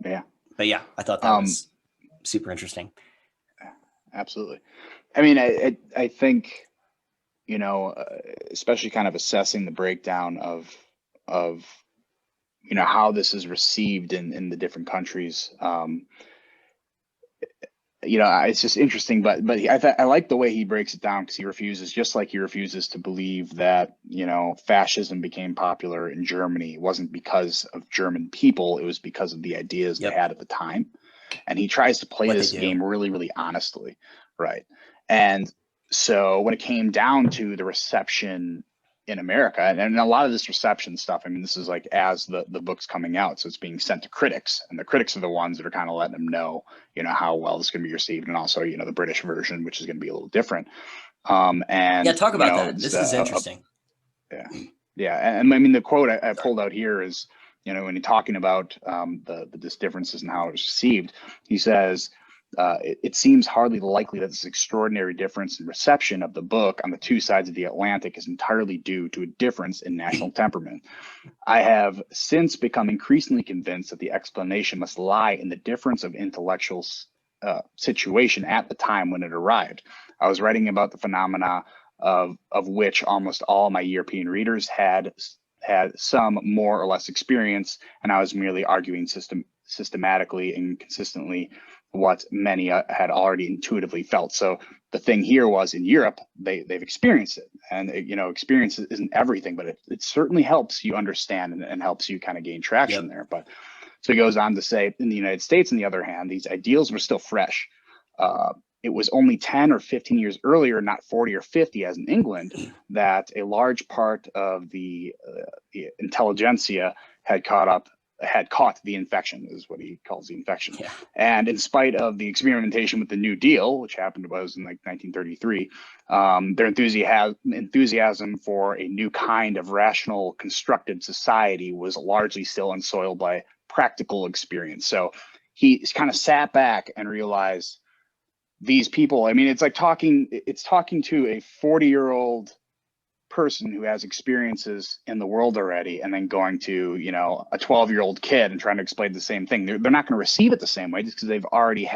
Yeah. But yeah, I thought that was super interesting. Absolutely. I mean, I think, you know, especially kind of assessing the breakdown of, you know, how this is received in the different countries. You know, it's just interesting, but I like the way he breaks it down, because he refuses to believe that, you know, fascism became popular in Germany. It wasn't because of German people, it was because of the ideas they had at the time. And he tries to play this game really, really honestly, right? And so when it came down to the reception in America, and a lot of this reception stuff, I mean, this is like as the book's coming out, so it's being sent to critics, and the critics are the ones that are kind of letting them know, you know, how well it's going to be received, and also, you know, the British version, which is going to be a little different. And yeah, talk about you know, that. This is interesting. Yeah, and I mean, the quote I pulled out here is, when he's talking about the differences in how it was received, he says, it seems hardly likely that this extraordinary difference in reception of the book on the two sides of the Atlantic is entirely due to a difference in national temperament. I have since become increasingly convinced that the explanation must lie in the difference of intellectual situation at the time when it arrived. I was writing about the phenomena of which almost all my European readers had some more or less experience, and I was merely arguing systematically and consistently what many had already intuitively felt. So the thing here was, in Europe, they've experienced it, and experience isn't everything, but it certainly helps you understand and helps you kind of gain traction there. But so he goes on to say, in the United States, on the other hand, these ideals were still fresh. It was only 10 or 15 years earlier, not 40 or 50 as in England, that a large part of the intelligentsia had caught the infection, is what he calls the infection. Yeah. And in spite of the experimentation with the New Deal, which was in like 1933, their enthusiasm for a new kind of rational, constructed society was largely still unsoiled by practical experience. So he kind of sat back and realized, these people, I mean, it's talking to a 40-year-old person who has experiences in the world already, and then going to, a 12-year-old kid and trying to explain the same thing. They're not going to receive it the same way, just because they've already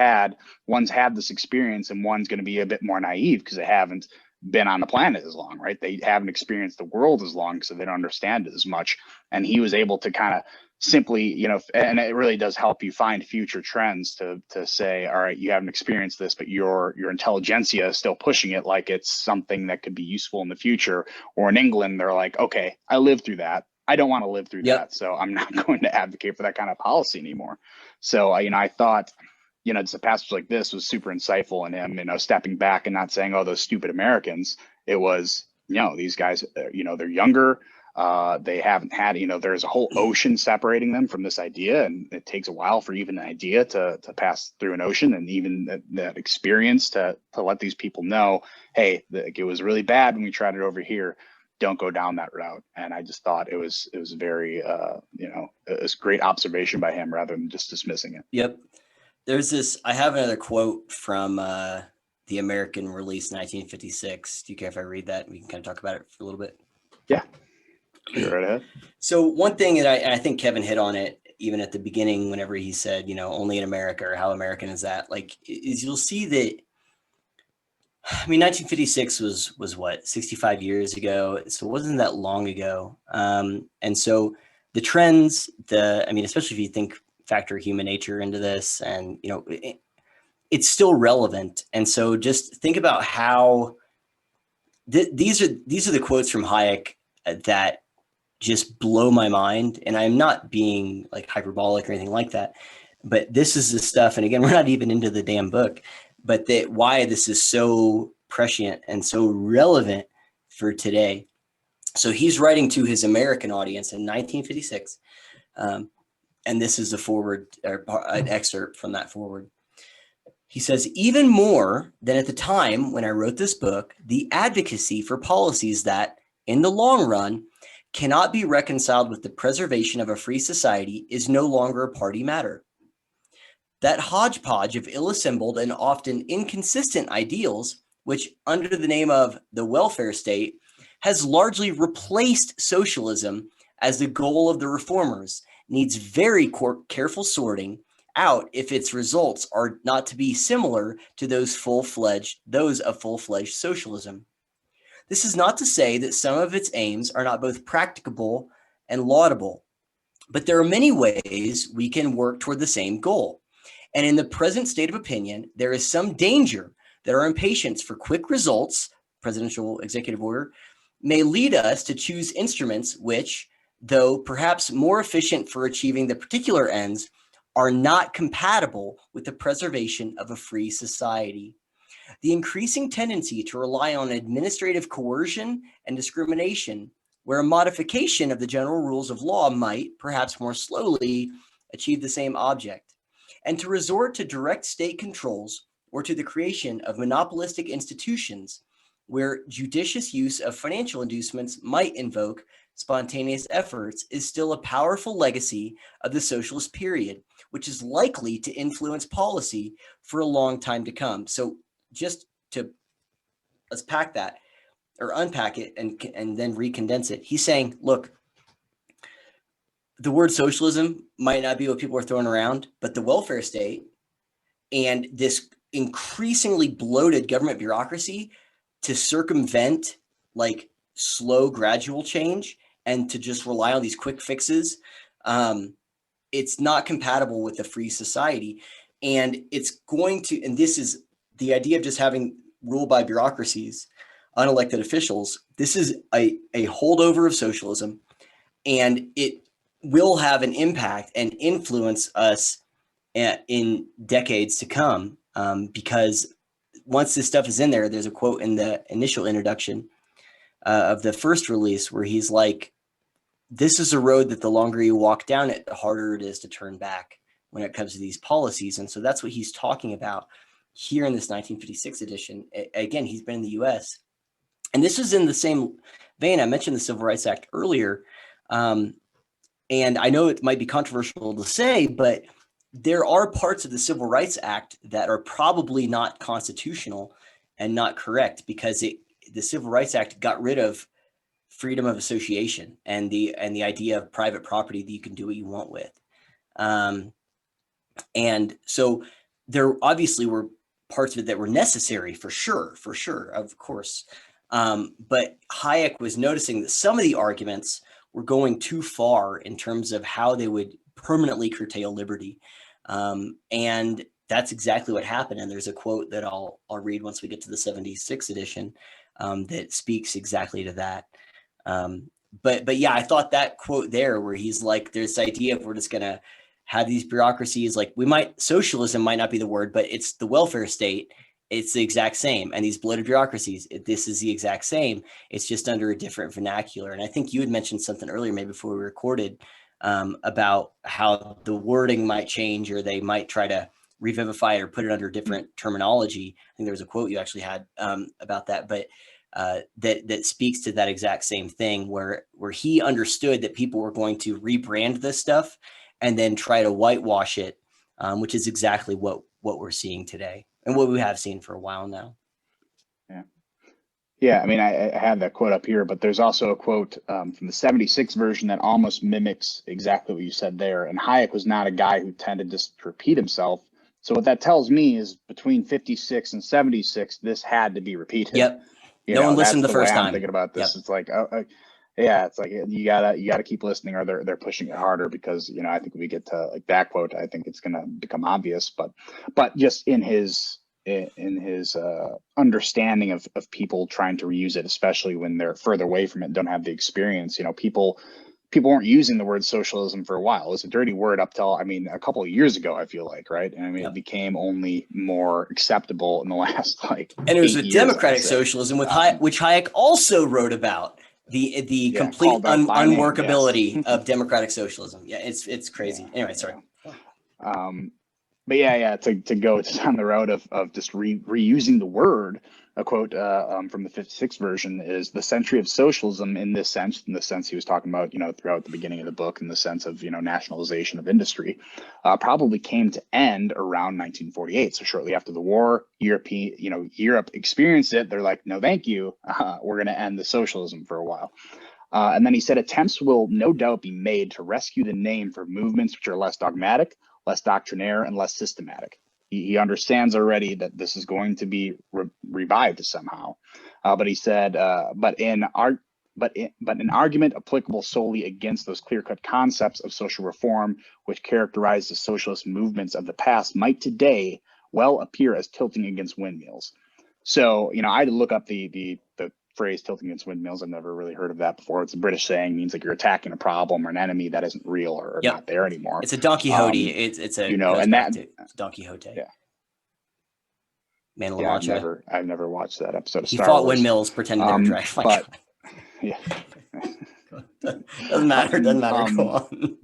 one's had this experience, and one's going to be a bit more naive because they haven't been on the planet as long, right? They haven't experienced the world as long, so they don't understand it as much. And he was able to kind of simply, and it really does help you find future trends to say, all right, you haven't experienced this, but your intelligentsia is still pushing it like it's something that could be useful in the future. Or in England, they're like, okay, I lived through that. I don't want to live through that. So I'm not going to advocate for that kind of policy anymore. So, I thought, just a passage like this was super insightful in him, stepping back and not saying, oh, those stupid Americans. It was, these guys, they're younger. They haven't had, there's a whole ocean separating them from this idea, and it takes a while for even an idea to pass through an ocean, and even that experience to let these people know, hey, it was really bad when we tried it over here. Don't go down that route. And I just thought it was very, it was great observation by him rather than just dismissing it. Yep. I have another quote from the American release 1956. Do you care if I read that? We can kind of talk about it for a little bit. Yeah. Right ahead. So one thing that I think Kevin hit on it even at the beginning, whenever he said, only in America, or how American is that, is you'll see that, 1956 was what, 65 years ago. So it wasn't that long ago. And so the trends, especially if you factor human nature into this, and, it's still relevant. And so just think about how these are the quotes from Hayek that just blow my mind. And I'm not being hyperbolic or anything like that, but this is the stuff. And again, we're not even into the damn book, but why this is so prescient and so relevant for today. So he's writing to his American audience in 1956. And this is a forward, or an excerpt from that forward. He says, even more than at the time when I wrote this book, the advocacy for policies that, in the long run, cannot be reconciled with the preservation of a free society is no longer a party matter. That hodgepodge of ill-assembled and often inconsistent ideals, which under the name of the welfare state, has largely replaced socialism as the goal of the reformers, needs very careful sorting out if its results are not to be similar to those of full-fledged socialism. This is not to say that some of its aims are not both practicable and laudable, but there are many ways we can work toward the same goal. And in the present state of opinion, there is some danger that our impatience for quick results, presidential executive order, may lead us to choose instruments which, though perhaps more efficient for achieving the particular ends, are not compatible with the preservation of a free society. The increasing tendency to rely on administrative coercion and discrimination, where a modification of the general rules of law might, perhaps more slowly, achieve the same object, and to resort to direct state controls or to the creation of monopolistic institutions, where judicious use of financial inducements might invoke spontaneous efforts is still a powerful legacy of the socialist period, which is likely to influence policy for a long time to come. So just to let's pack that or unpack it and then recondense it. He's saying, look, the word socialism might not be what people are throwing around, but the welfare state and this increasingly bloated government bureaucracy to circumvent like slow, gradual change and to just rely on these quick fixes, it's not compatible with a free society. And it's going to, and this is the idea of just having rule by bureaucracies, unelected officials. This is a holdover of socialism, and it will have an impact and influence us in decades to come, because once this stuff is in there, there's a quote in the initial introduction of the first release where he's like, this is a road that the longer you walk down it, the harder it is to turn back when it comes to these policies. And so that's what he's talking about here in this 1956 edition. Again, he's been in the US. And this is in the same vein. I mentioned the Civil Rights Act earlier. And I know it might be controversial to say, but there are parts of the Civil Rights Act that are probably not constitutional and not correct, because the Civil Rights Act got rid of freedom of association and the idea of private property that you can do what you want with. And so there obviously were parts of it that were necessary for sure, of course. But Hayek was noticing that some of the arguments were going too far in terms of how they would permanently curtail liberty. And that's exactly what happened. And there's a quote that I'll read once we get to the 76 edition that speaks exactly to that. But yeah, I thought that quote there where he's like, there's this idea of we're just going to have these bureaucracies, like socialism might not be the word, but it's the welfare state. It's the exact same. And these bloated bureaucracies, this is the exact same. It's just under a different vernacular. And I think you had mentioned something earlier, maybe before we recorded, about how the wording might change, or they might try to revivify it or put it under different terminology. I think there was a quote you actually had about that, but that speaks to that exact same thing, where he understood that people were going to rebrand this stuff and then try to whitewash it, which is exactly what we're seeing today and what we have seen for a while now. Yeah, I mean, I have that quote up here, but there's also a quote from the 76 version that almost mimics exactly what you said there. And Hayek was not a guy who tended to repeat himself. So what that tells me is between 56 and 76, this had to be repeated. Yep. No one listened the first time. I'm thinking about this. Yep. It's like, yeah, it's like you gotta keep listening, or they're pushing it harder, because I think when we get to like that quote, I think it's gonna become obvious. But just in his understanding of people trying to reuse it, especially when they're further away from it and don't have the experience. People weren't using the word socialism for a while. It was a dirty word up till, a couple of years ago, I feel like, right? And Yep. It became only more acceptable in the last and it was a democratic socialism with which Hayek also wrote about. The complete unworkability of democratic socialism. Yeah, it's crazy. Yeah, anyway, sorry. Yeah. But yeah, to go down the road of just reusing the word, a quote from the 56 version is, the century of socialism in the sense he was talking about, throughout the beginning of the book, in the sense of, nationalization of industry, probably came to end around 1948. So shortly after the war, Europe experienced it. They're like, no, thank you. We're going to end the socialism for a while. And then he said, attempts will no doubt be made to rescue the name for movements which are less dogmatic, less doctrinaire, and less systematic. He understands already that this is going to be revived somehow. But he said, but an argument applicable solely against those clear-cut concepts of social reform which characterize the socialist movements of the past might today well appear as tilting against windmills. So, I had to look up the phrase tilting against windmills. I've never really heard of that before. It's a British saying, means like you're attacking a problem or an enemy that isn't real or Yep. not there anymore. It's a Don Quixote. It's a and that Don Quixote. Yeah. Man of La Mancha. I've never watched that episode of He Star fought Wars. Windmills pretending they were dry. But yeah. Doesn't matter. Go on.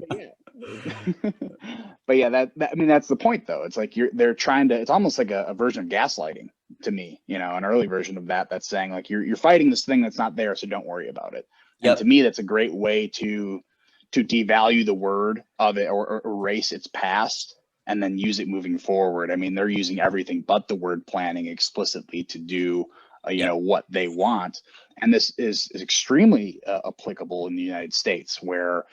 But yeah, that's the point though. It's like they're trying to, it's almost like a version of gaslighting to me, an early version of that's saying like, you're fighting this thing that's not there, so don't worry about it. And to Yep. me, that's a great way to devalue the word of it, or erase its past and then use it moving forward. I mean, they're using everything but the word planning explicitly to do Yep. what they want. And this is extremely applicable in the United States, where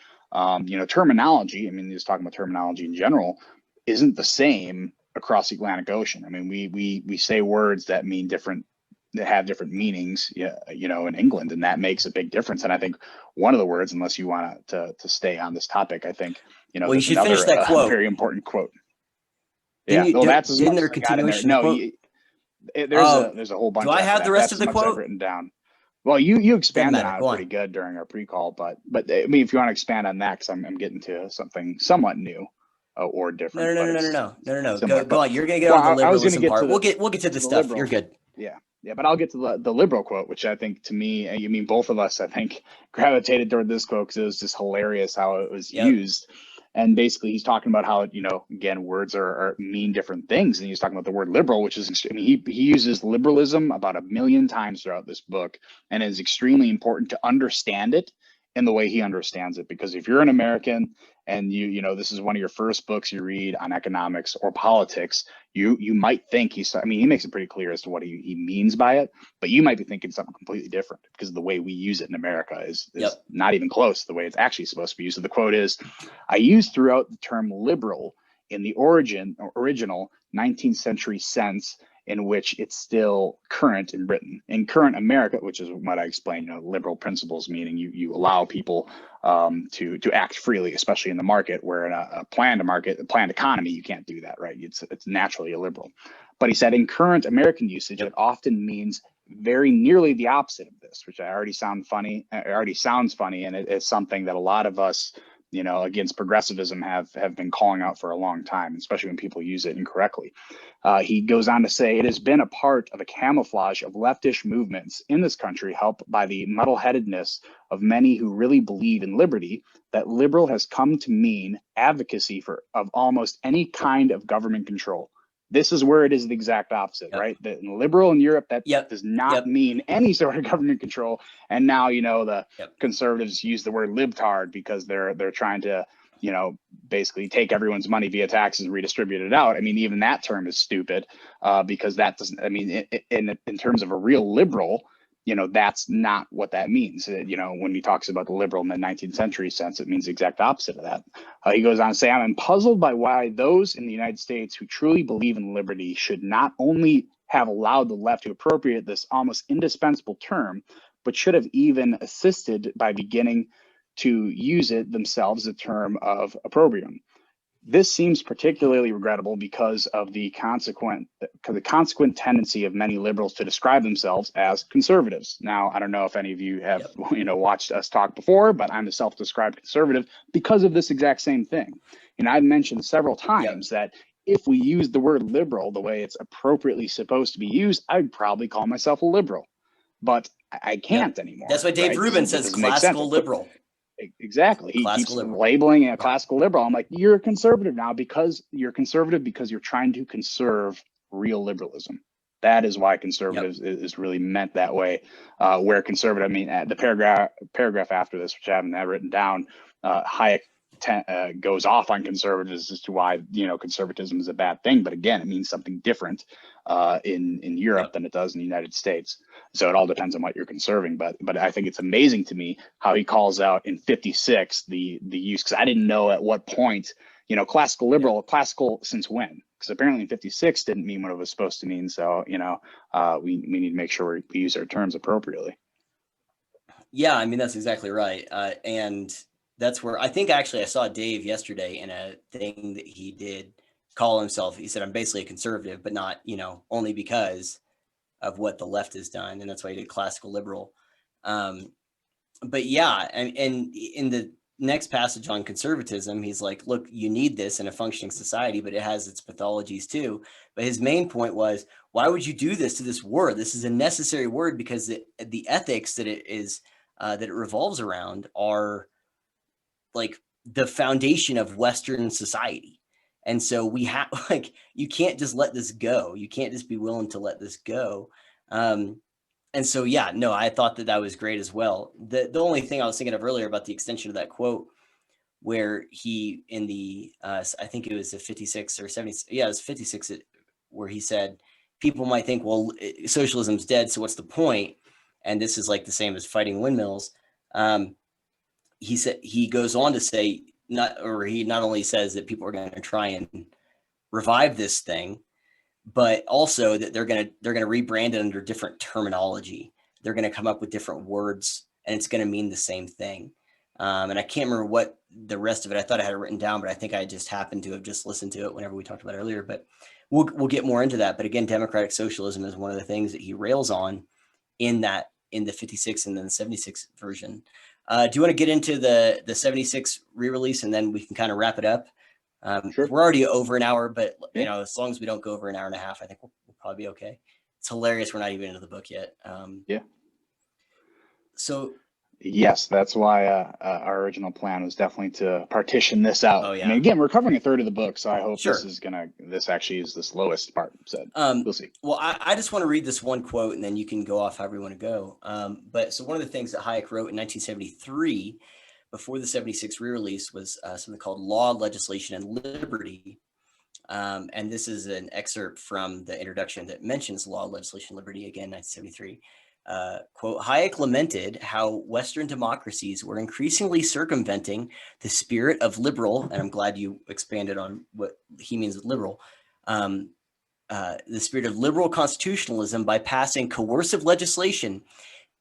terminology, I mean, just talking about terminology in general, isn't the same across the Atlantic Ocean. I mean, we say words that mean different, that have different meanings, in England, and that makes a big difference. And I think one of the words, unless you want to stay on this topic, I think Well, you there's should finish another that quote. very important quote. Didn't Yeah, you? well, that's as Didn't much there as a I got in there. continuation of the No, quote? there's Oh, a whole do bunch I after have the that. rest That's of as the much as I've quote? written down. Well, you Doesn't expanded matter. on Go it pretty on. good during our pre-call, but I mean, if you want to expand on that, because I'm getting to something somewhat new or different, No, no, but no, no, no, it's no, no, no, no. similar. Go But on. You're gonna get well, on the I was going to liberalism get part. We'll get to the the stuff. You're liberal. good. Yeah, but I'll get to the liberal quote, which I think, to me, you mean both of us, I think, gravitated toward this quote because it was just hilarious how it was Yep. used. And basically, he's talking about how, again, words are mean different things. And he's talking about the word liberal, which is, I mean, he uses liberalism about 1,000,000 times throughout this book, and it is extremely important to understand it in the way he understands it. Because if you're an American and this is one of your first books you read on economics or politics, you might think I mean, he makes it pretty clear as to what he means by it, but you might be thinking something completely different because the way we use it in America is Yep. not even close to the way it's actually supposed to be used. So the quote is, "I used throughout the term liberal in the original 19th century sense in which it's still current in Britain. In current America," which is what I explained, liberal principles, meaning you allow people to act freely, especially in the market, where in a planned economy, you can't do that, right? It's naturally illiberal. But he said, in current American usage, Yep. it often means very nearly the opposite of this, which already sounds funny, and it's something that a lot of us, against progressivism, have been calling out for a long time, especially when people use it incorrectly. He goes on to say, "It has been a part of a camouflage of leftish movements in this country, helped by the muddle-headedness of many who really believe in liberty, that liberal has come to mean advocacy of almost any kind of government control." This is where it is the exact opposite, Yep. right? The liberal in Europe, that Yep. does not Yep. mean any sort of government control. And now, the Yep. conservatives use the word libtard because they're trying to, basically take everyone's money via taxes and redistribute it out. I mean, even that term is stupid because that doesn't, I mean, in terms of a real liberal, that's not what that means. When he talks about the liberal in the 19th century sense, it means the exact opposite of that. He goes on to say, "I'm puzzled by why those in the United States who truly believe in liberty should not only have allowed the left to appropriate this almost indispensable term, but should have even assisted by beginning to use it themselves, a term of opprobrium. This seems particularly regrettable because of the consequent tendency of many liberals to describe themselves as conservatives." Now, I don't know if any of you have Yep. watched us talk before, but I'm a self-described conservative because of this exact same thing. And I've mentioned several Yep. times that if we use the word liberal the way it's appropriately supposed to be used, I'd probably call myself a liberal, but I Yep. can't That's anymore, why Dave right? Rubin It says doesn't make sense. classical liberal. Exactly. He Classical keeps liberal. labeling a Yeah. classical liberal. I'm like, you're a conservative now because you're trying to conserve real liberalism. That is why conservatives is really meant that way. Where conservative, I mean, the paragraph after this, which I haven't written down, Hayek goes off on conservatives as to why conservatism is a bad thing. But again, it means something different in Europe than it does in the United States. So it all depends on what you're conserving. But I think it's amazing to me how he calls out in 56 the use, because I didn't know at what point, classical liberal, classical since when? Because apparently in 56 didn't mean what it was supposed to mean. So, we need to make sure we use our terms appropriately. Yeah, I mean, that's exactly right. And that's where I think actually I saw Dave yesterday in a thing that he did call himself. He said, "I'm basically a conservative, but not, only because of what the left has done." And that's why he did classical liberal. But yeah, and in the next passage on conservatism, he's like, look, you need this in a functioning society, but it has its pathologies too. But his main point was, why would you do this to this word? This is a necessary word because the ethics that it is that it revolves around are like the foundation of Western society. And so we have you can't just let this go. You can't just be willing to let this go. And And so, yeah, no, I thought that was great as well. The only thing I was thinking of earlier about the extension of that quote, where he in the I think it was the 56 or 70, yeah, it was 56, where he said people might think, well, socialism's dead, so what's the point? And this is like the same as fighting windmills. He goes on to say, he not only says that people are going to try and revive this thing, but also that they're going to rebrand it under different terminology. They're going to come up with different words, and it's going to mean the same thing. And I can't remember what the rest of it. I thought I had it written down, but I think I just happened to have just listened to it whenever we talked about it earlier. But we'll get more into that. But again, democratic socialism is one of the things that he rails on in the 56 and then the 76 version. Do you want to get into the 76 re-release, and then we can kind of wrap it up? Sure. We're already over an hour, but Yeah. as long as we don't go over an hour and a half, I think we'll probably be okay. It's hilarious. We're not even into the book yet. Yeah. So Yes, that's why our original plan was definitely to partition this out. Oh, yeah. I mean, again, we're covering a third of the book, so I hope Sure. this actually is the slowest part. So we'll see. Well, I just want to read this one quote, and then you can go off however you want to go. But so one of the things that Hayek wrote in 1973, before the 76 re-release, was something called Law, Legislation, and Liberty. And this is an excerpt from the introduction that mentions law, legislation, liberty, again, 1973. Quote, Hayek lamented how Western democracies were increasingly circumventing the spirit of liberal, and I'm glad you expanded on what he means with liberal, the spirit of liberal constitutionalism by passing coercive legislation,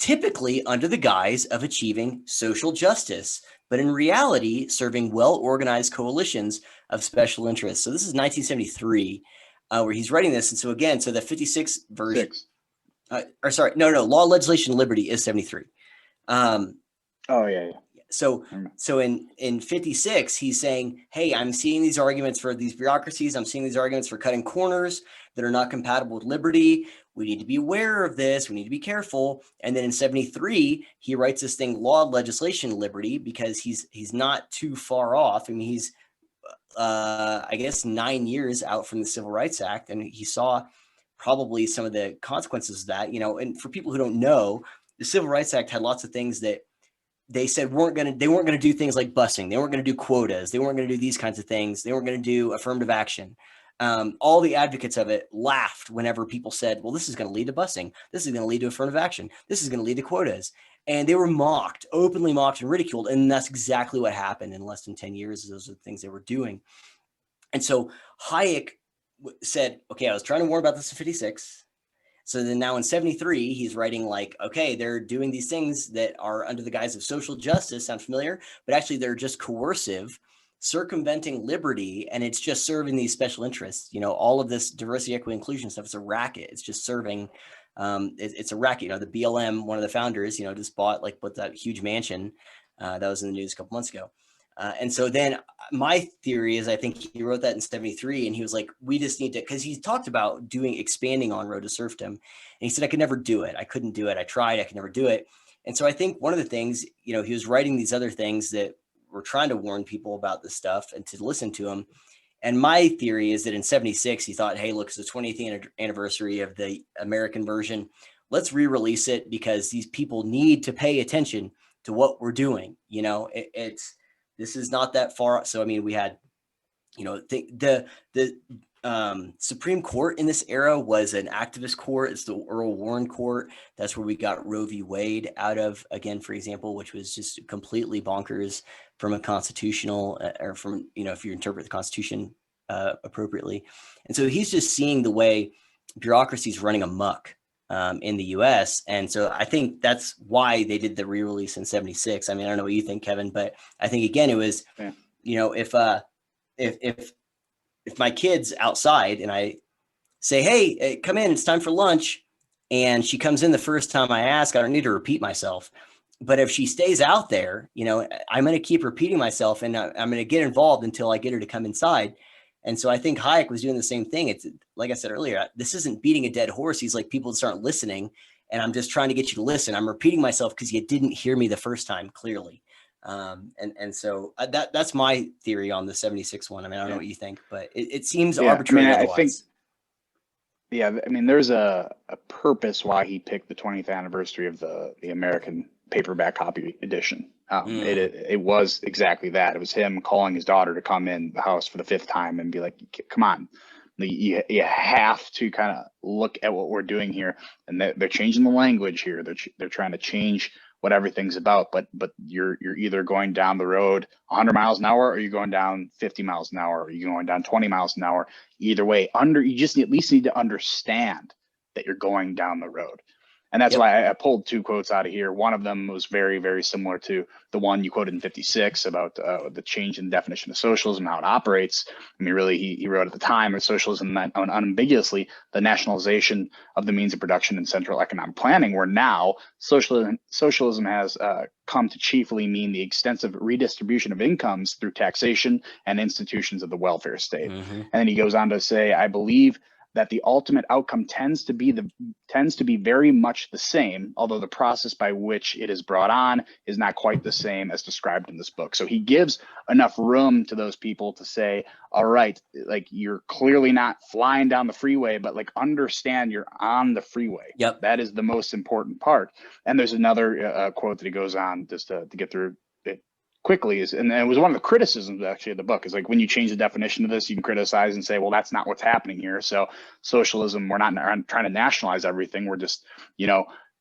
typically under the guise of achieving social justice, but in reality serving well-organized coalitions of special interests. So this is 1973, where he's writing this. And so again, so the 56 version, Law, Legislation, Liberty is 73. Oh, yeah. So in 56, he's saying, hey, I'm seeing these arguments for these bureaucracies. I'm seeing these arguments for cutting corners that are not compatible with liberty. We need to be aware of this. We need to be careful. And then in 73, he writes this thing, Law, Legislation, Liberty, because he's not too far off. I mean, he's, I guess, 9 years out from the Civil Rights Act, and he saw probably some of the consequences of that, and for people who don't know, the Civil Rights Act had lots of things that they said they weren't going to do things like busing. They weren't going to do quotas. They weren't going to do these kinds of things. They weren't going to do affirmative action. All the advocates of it laughed whenever people said, well, this is going to lead to busing. This is going to lead to affirmative action. This is going to lead to quotas. And they were openly mocked and ridiculed. And that's exactly what happened in less than 10 years. Those are the things they were doing. And so Hayek said, okay, I was trying to warn about this in 56. So then now in 73, he's writing like, okay, they're doing these things that are under the guise of social justice. Sound familiar? But actually they're just coercive, circumventing liberty, and it's just serving these special interests. All of this diversity, equity, inclusion stuff is a racket. It's just serving, it's a racket. The BLM, one of the founders, just bought that huge mansion that was in the news a couple months ago. And so then my theory is, I think he wrote that in 73, and he was like, we just need to, because he talked about expanding on Road to Serfdom. And he said, I could never do it. I couldn't do it. I tried, I could never do it. And so I think one of the things, he was writing these other things that were trying to warn people about this stuff and to listen to him. And my theory is that in 76, he thought, hey, look, it's the 20th anniversary of the American version. Let's re-release it because these people need to pay attention to what we're doing. This is not that far. So, I mean, we had, the Supreme Court in this era was an activist court. It's the Earl Warren Court. That's where we got Roe v. Wade out of, again, for example, which was just completely bonkers from a constitutional or from, if you interpret the Constitution appropriately. And so he's just seeing the way bureaucracy is running amok in the US. And so I think that's why they did the re-release in 76. I mean, I don't know what you think, Kevin, but I think, again, it was, if my kid's outside and I say, hey, come in, it's time for lunch, and she comes in the first time I ask, I don't need to repeat myself. But if she stays out there, I'm going to keep repeating myself, and I'm going to get involved until I get her to come inside. And so I think Hayek was doing the same thing. It's like I said earlier, this isn't beating a dead horse. He's like, people just aren't listening, and I'm just trying to get you to listen. I'm repeating myself because you didn't hear me the first time clearly. And so that's my theory on the 76 one. I mean, I don't know what you think, but it seems arbitrary otherwise. Yeah, I mean, there's a purpose why he picked the 20th anniversary of the American paperback copy edition. It was exactly that. It was him calling his daughter to come in the house for the fifth time and be like, "Come on, you have to kind of look at what we're doing here." And they're changing the language here. They're trying to change what everything's about. But you're either going down the road 100 miles an hour, or you're going down 50 miles an hour, or you're going down 20 miles an hour. Either way, you just at least need to understand that you're going down the road. And that's Yep. why I pulled two quotes out of here. One of them was very, very similar to the one you quoted in 56 about the change in definition of socialism, how it operates. I mean, really, he wrote at the time of socialism that unambiguously the nationalization of the means of production and central economic planning, where now socialism has come to chiefly mean the extensive redistribution of incomes through taxation and institutions of the welfare state. And then he goes on to say, I believe that the ultimate outcome tends to be very much the same, although the process by which it is brought on is not quite the same as described in this book. So he gives enough room to those people to say, all right, like, you're clearly not flying down the freeway, but like, understand you're on the freeway. Yep. That is the most important part. And there's another quote that he goes on just to get through it quickly, and it was one of the criticisms actually of the book, is like, when you change the definition of this, you can criticize and say, well, that's not what's happening here. So socialism, we're not trying to nationalize everything. We're just,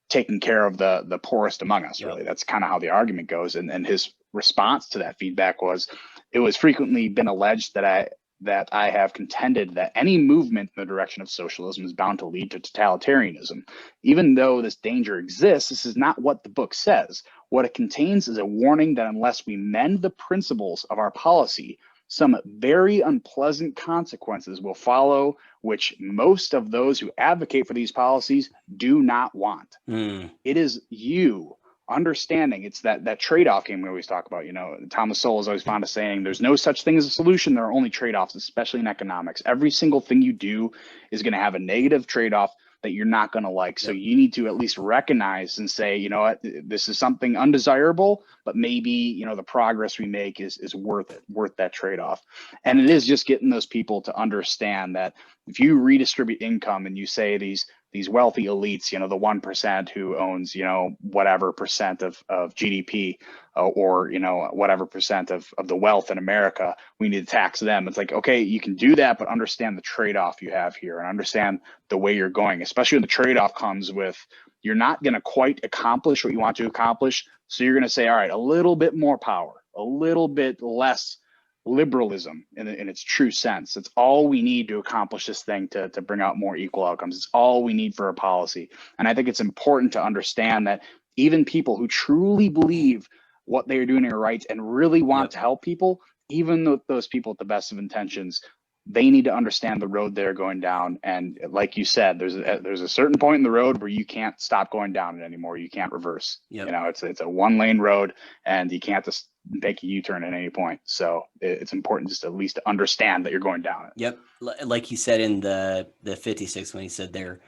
taking care of the poorest among us. Really, that's kind of how the argument goes. And his response to that feedback was, it was frequently been alleged that I have contended that any movement in the direction of socialism is bound to lead to totalitarianism. Even though this danger exists, this is not what the book says. What it contains is a warning that unless we mend the principles of our policy, some very unpleasant consequences will follow, which most of those who advocate for these policies do not want. It is you understanding, it's that trade-off game we always talk about. Thomas Sowell is always fond of saying, there's no such thing as a solution, there are only trade-offs, especially in economics. Every single thing you do is going to have a negative trade-off that you're not going to like. So you need to at least recognize and say, you know what, this is something undesirable, but maybe, the progress we make is worth it, worth that trade-off. And it is just getting those people to understand that if you redistribute income and you say these wealthy elites, the 1% who owns, whatever percent of GDP, or, whatever percent of the wealth in America, we need to tax them. It's like, okay, you can do that, but understand the trade-off you have here, and understand the way you're going, especially when the trade-off comes with, you're not going to quite accomplish what you want to accomplish. So you're going to say, all right, a little bit more power, a little bit less liberalism in its true sense. It's all we need to accomplish this thing, to bring out more equal outcomes. It's all we need for a policy. And I think it's important to understand that even people who truly believe what they are doing are right and really want to help people, even those people with the best of intentions, they need to understand the road they're going down. And like you said, there's a certain point in the road where you can't stop going down it anymore. You can't reverse. It's a one-lane road, and you can't just make a U-turn at any point. So it's important just at least to understand that you're going down it. Yep. Like he said in the 56, when he said the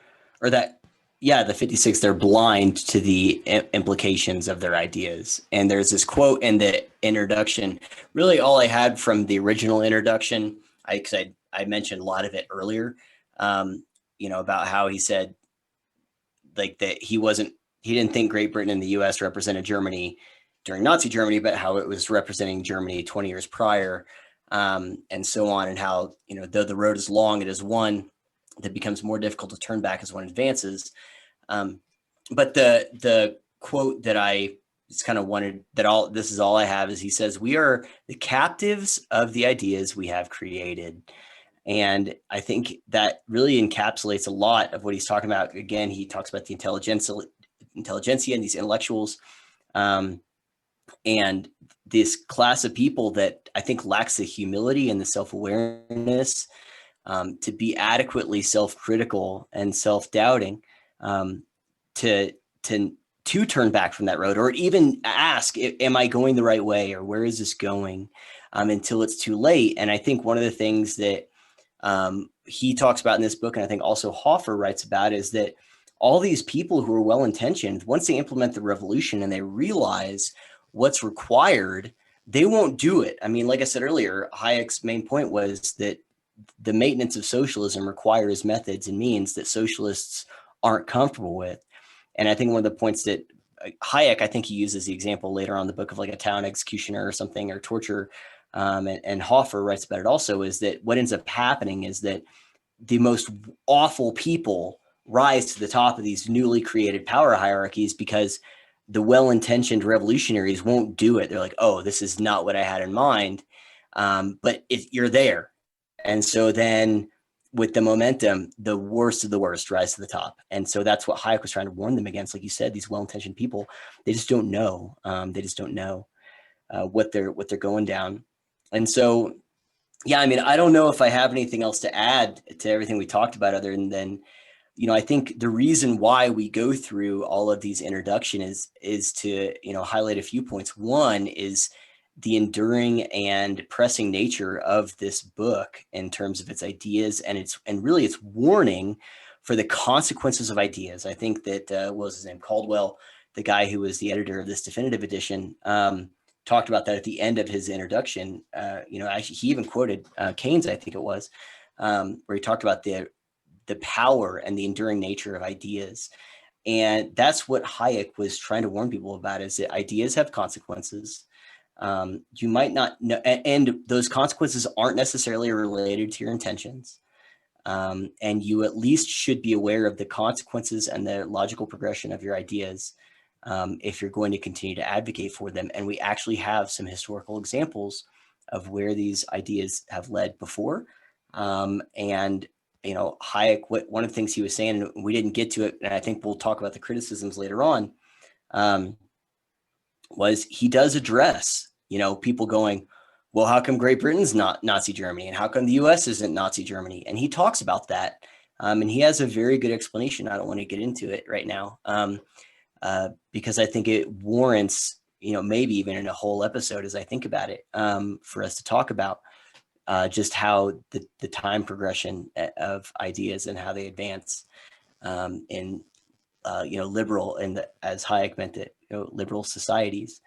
56, they're blind to the implications of their ideas. And there's this quote in the introduction, really all I had from the original introduction, I mentioned a lot of it earlier, about how he said, like, that he didn't think Great Britain and the US represented Germany during Nazi Germany, but how it was representing Germany 20 years prior, and so on, and how, though the road is long, it is one that becomes more difficult to turn back as one advances. But the quote that I just kind of wanted, this is all I have, is he says, we are the captives of the ideas we have created. And I think that really encapsulates a lot of what he's talking about. Again, he talks about the intelligentsia and these intellectuals, and this class of people that I think lacks the humility and the self-awareness to be adequately self-critical and self-doubting, to turn back from that road, or even ask, am I going the right way, or where is this going, until it's too late. And I think one of the things that he talks about in this book, and I think also Hoffer writes about, is that all these people who are well-intentioned, once they implement the revolution and they realize what's required, they won't do it. I mean, like I said earlier, Hayek's main point was that the maintenance of socialism requires methods and means that socialists aren't comfortable with. And I think one of the points that Hayek, I think he uses the example later on in the book of like a town executioner or something, or torture, and Hoffer writes about it also, is that what ends up happening is that the most awful people rise to the top of these newly created power hierarchies because the well-intentioned revolutionaries won't do it. They're like, oh, this is not what I had in mind. But you're there. And so then with the momentum, the worst of the worst rise to the top. And so that's what Hayek was trying to warn them against. Like you said, these well-intentioned people, they just don't know. They just don't know what they're going down. And so, yeah, I mean, I don't know if I have anything else to add to everything we talked about other than, I think the reason why we go through all of these introduction is to, highlight a few points. One is the enduring and pressing nature of this book in terms of its ideas and really its warning for the consequences of ideas. I think that, what was his name? Caldwell, the guy who was the editor of this definitive edition, talked about that at the end of his introduction. Actually, he even quoted Keynes, I think it was, where he talked about the power and the enduring nature of ideas. And that's what Hayek was trying to warn people about, is that ideas have consequences. You might not know, and those consequences aren't necessarily related to your intentions. And you at least should be aware of the consequences and the logical progression of your ideas if you're going to continue to advocate for them. And we actually have some historical examples of where these ideas have led before. And Hayek, one of the things he was saying, and we didn't get to it, and I think we'll talk about the criticisms later on, was he does address, people going, well, how come Great Britain's not Nazi Germany? And how come the US isn't Nazi Germany? And he talks about that. And he has a very good explanation. I don't want to get into it right now because I think it warrants, maybe even in a whole episode as I think about it, for us to talk about just how the time progression of ideas and how they advance in liberal, and as Hayek meant it, liberal societies.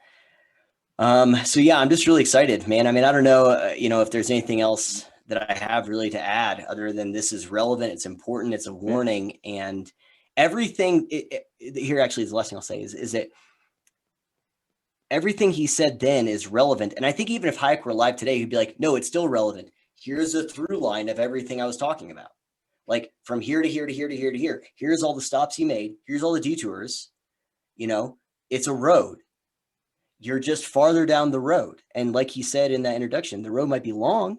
So yeah, I'm just really excited, man. I mean, I don't know, if there's anything else that I have really to add other than this is relevant, it's important, it's a warning, and everything here actually is the last thing I'll say is that everything he said then is relevant. And I think even if Hayek were alive today, he'd be like, no, it's still relevant. Here's a through line of everything I was talking about. Like from here to here to here to here to here. Here's all the stops he made. Here's all the detours. It's a road. You're just farther down the road. And like he said in that introduction, the road might be long.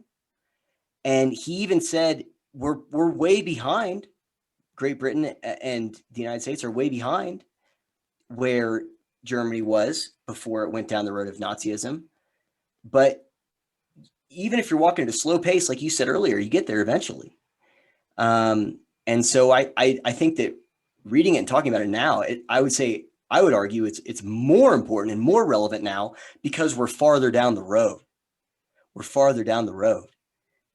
And he even said, we're way behind. Great Britain and the United States are way behind where Germany was before it went down the road of Nazism. But even if you're walking at a slow pace, like you said earlier, you get there eventually. And so I think that reading it and talking about it now, I would argue it's more important and more relevant now because we're farther down the road. We're farther down the road.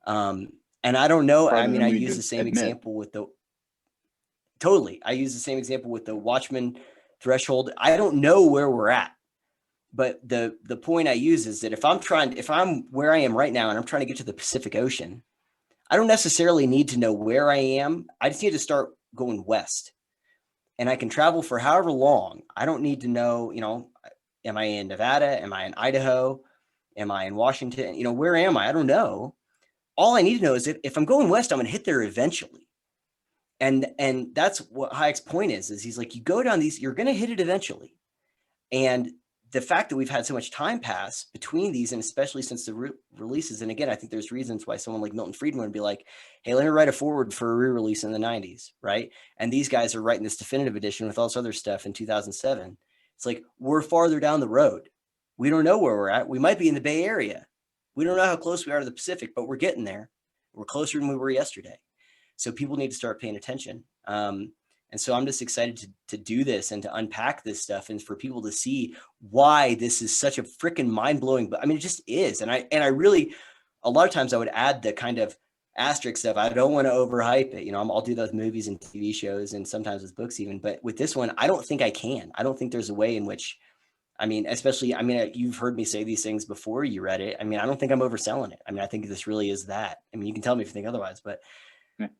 And I don't know. I mean, I use the same example with I use the same example with the Watchman threshold. I don't know where we're at, but the point I use is that if I'm where I am right now and I'm trying to get to the Pacific Ocean, I don't necessarily need to know where I am. I just need to start going west, and I can travel for however long. I don't need to know, am I in Nevada? Am I in Idaho? Am I in Washington? Where am I? I don't know. All I need to know is if I'm going west, I'm going to hit there eventually. And that's what Hayek's point is he's like, you go down these, you're going to hit it eventually. And the fact that we've had so much time pass between these, and especially since the releases, and again, I think there's reasons why someone like Milton Friedman would be like, hey, let me write a forward for a re-release in the 90s, right? And these guys are writing this definitive edition with all this other stuff in 2007. It's like, we're farther down the road. We don't know where we're at. We might be in the Bay Area. We don't know how close we are to the Pacific, but we're getting there. We're closer than we were yesterday. So people need to start paying attention. And so I'm just excited to do this and to unpack this stuff and for people to see why this is such a freaking mind-blowing, but I mean, it just is. And I really, a lot of times I would add the kind of asterisk stuff. I don't want to overhype it. I'll do that with movies and TV shows and sometimes with books even, but with this one, I don't think I can. I don't think there's a way in which I mean, especially, I mean, you've heard me say these things before you read it. I mean, I don't think I'm overselling it. I mean, I think this really is that. I mean, you can tell me if you think otherwise, but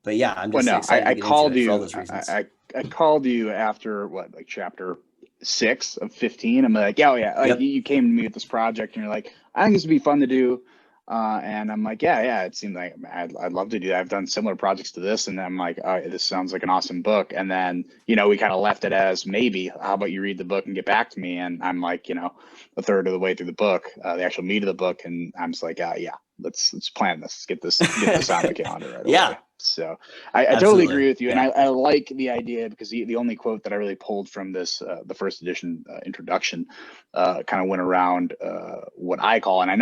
yeah, I'm Well, just no, excited to I get into called it for all you. those reasons. I called you after what, like chapter 6 of 15. I'm like, yeah, oh, yeah. Like Yep. you came to me with this project, and you're like, I think this would be fun to do. And I'm like, yeah. It seemed like I'd love to do that. I've done similar projects to this, and I'm like, oh, this sounds like an awesome book. And then, you know, we kind of left it as maybe. How about you read the book and get back to me? And I'm like, you know, a third of the way through the book, the actual meat of the book, and I'm just like, yeah, let's plan this. Get this on the calendar right Yeah. away. So I totally Absolutely. agree with you. Yeah. And I like the idea, because the only quote that I really pulled from this, the first edition introduction, kind of went around what I call, and I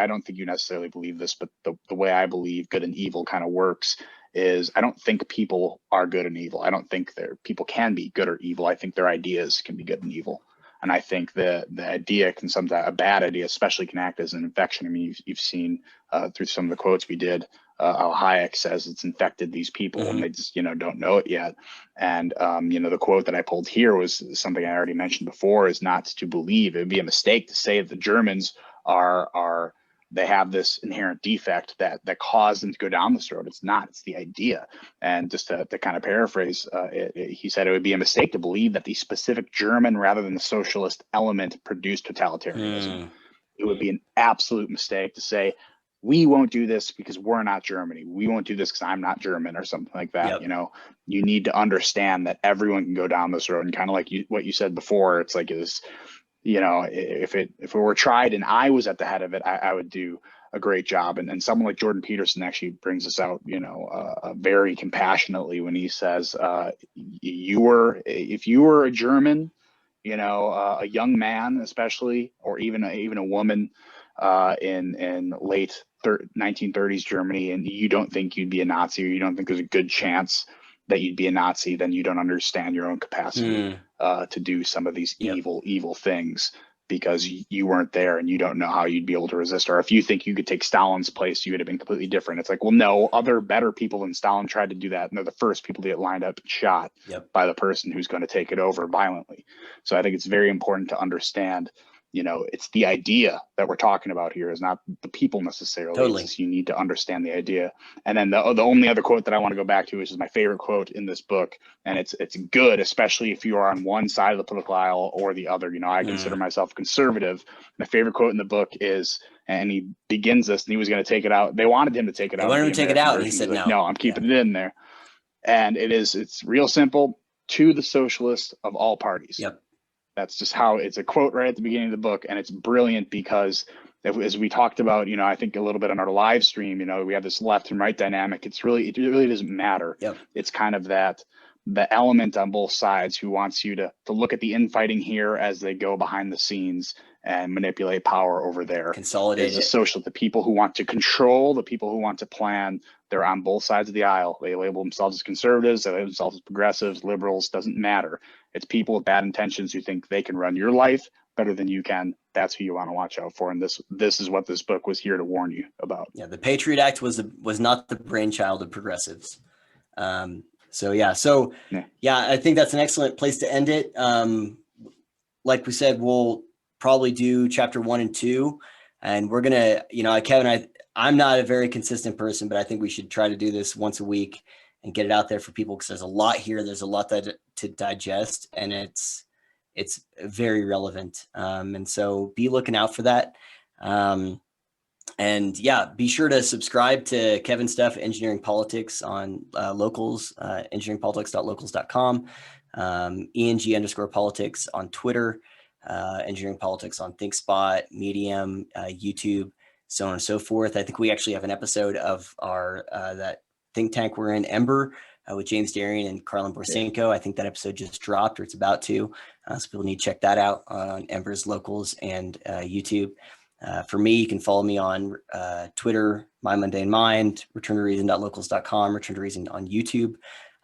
don't think you necessarily believe this, but the way I believe good and evil kind of works is, I don't think people are good and evil. I don't think people can be good or evil. I think their ideas can be good and evil. And I think the idea can sometimes, a bad idea especially, can act as an infection. I mean, you've seen through some of the quotes we did, how Hayek says it's infected these people, and they just, you know, don't know it yet. And, you know, the quote that I pulled here was something I already mentioned before, is not to believe. It would be a mistake to say that the Germans they have this inherent defect that caused them to go down this road. It's not. It's the idea. And just to kind of paraphrase, he said it would be a mistake to believe that the specific German rather than the socialist element produced totalitarianism. It would be an absolute mistake to say, we won't do this because we're not Germany. We won't do this because I'm not German, or something like that. Yep. You know, you need to understand that everyone can go down this road. And kind of like what you said before, it's like, you know, if it were tried and I was at the head of it, I would do a great job. And someone like Jordan Peterson actually brings this out, you know, very compassionately when he says, if you were a German, you know, a young man, especially, or even a woman, in late 1930s Germany, and you don't think you'd be a Nazi, or you don't think there's a good chance that you'd be a Nazi, then you don't understand your own capacity to do some of these evil things, because you weren't there and you don't know how you'd be able to resist. Or if you think you could take Stalin's place, you would have been completely different. It's like, well, no, other better people than Stalin tried to do that, and they're the first people to get lined up and shot by the person who's going to take it over violently. So I think it's very important to understand, you know, it's the idea that we're talking about here, is not the people necessarily. Totally. You need to understand the idea. And then the only other quote that I want to go back to, which is my favorite quote in this book, and it's good, especially if you are on one side of the political aisle or the other. You know, I consider myself conservative. My favorite quote in the book is, and he begins this, and he was going to take it out. They wanted him to take it out. They wanted him to take it out, and he said like, no, I'm keeping it in there. And it's real simple: to the socialists of all parties. Yep. That's just how it's a quote right at the beginning of the book. And it's brilliant because, as we talked about, you know, I think a little bit on our live stream, you know, we have this left and right dynamic. It really doesn't matter. Yep. It's kind of the element on both sides who wants you to look at the infighting here as they go behind the scenes and manipulate power over there. Consolidate it. The people who want to control, the people who want to plan, they're on both sides of the aisle. They label themselves as conservatives, they label themselves as progressives, liberals, doesn't matter. It's people with bad intentions who think they can run your life better than you can. That's who you want to watch out for. And this is what this book was here to warn you about. Yeah, the Patriot Act was not the brainchild of progressives. So I think that's an excellent place to end it. Like we said, we'll probably do chapter 1 and 2, and we're gonna, you know, Kevin, I'm not a very consistent person, but I think we should try to do this once a week and get it out there for people, because there's a lot here. There's a lot to digest, and it's very relevant. And so be looking out for that. And yeah, be sure to subscribe to Kevin's stuff, Engineering Politics, on Locals, engineeringpolitics.locals.com, ENG_politics on Twitter, Engineering Politics on ThinkSpot, Medium, YouTube, so on and so forth. I think we actually have an episode of our that think tank we're in, Ember, with James Darien and Carlin Borsenko. I think that episode just dropped, or it's about to. So people need to check that out on Ember's Locals and YouTube. For me, you can follow me on Twitter, My Mundane Mind, returntoreason.locals.com, Return to Reason on YouTube,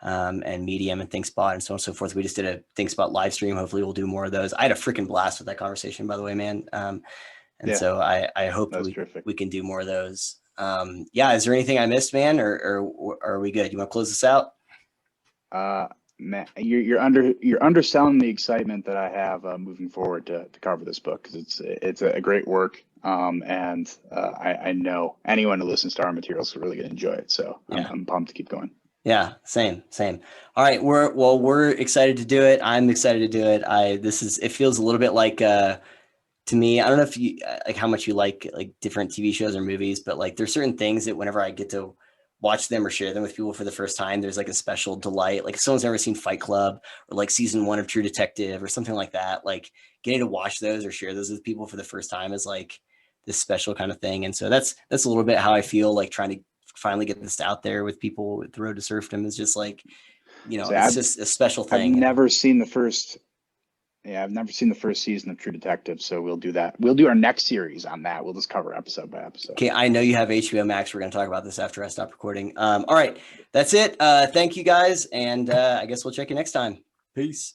and Medium and ThinkSpot, and so on and so forth. We just did a ThinkSpot live stream. Hopefully we'll do more of those. I had a freaking blast with that conversation, by the way, man. So I hope we can do more of those. Is there anything I missed, man, or are we good? You want to close this out? Man, you're underselling the excitement that I have moving forward to cover this book, because it's a great work, and I know anyone who listens to our materials is really going to enjoy it. So Yeah. I'm pumped to keep going. Yeah, same. All right, we're excited to do it. I'm excited to do it. It feels a little bit like to me, I don't know if you like how much you like different TV shows or movies, but like there's certain things that whenever I get to watch them or share them with people for the first time, there's like a special delight. Like if someone's never seen Fight Club or like season 1 of True Detective or something like that, like getting to watch those or share those with people for the first time is like this special kind of thing. And so that's a little bit how I feel like trying to finally get this out there with people with the Road to Serfdom is just like, So it's just a special I've thing. never seen the first. Yeah, I've never seen the first season of True Detective, so we'll do that. We'll do our next series on that. We'll just cover episode by episode. Okay, I know you have HBO Max. We're going to talk about this after I stop recording. All right, that's it. Thank you guys, and I guess we'll check you next time. Peace.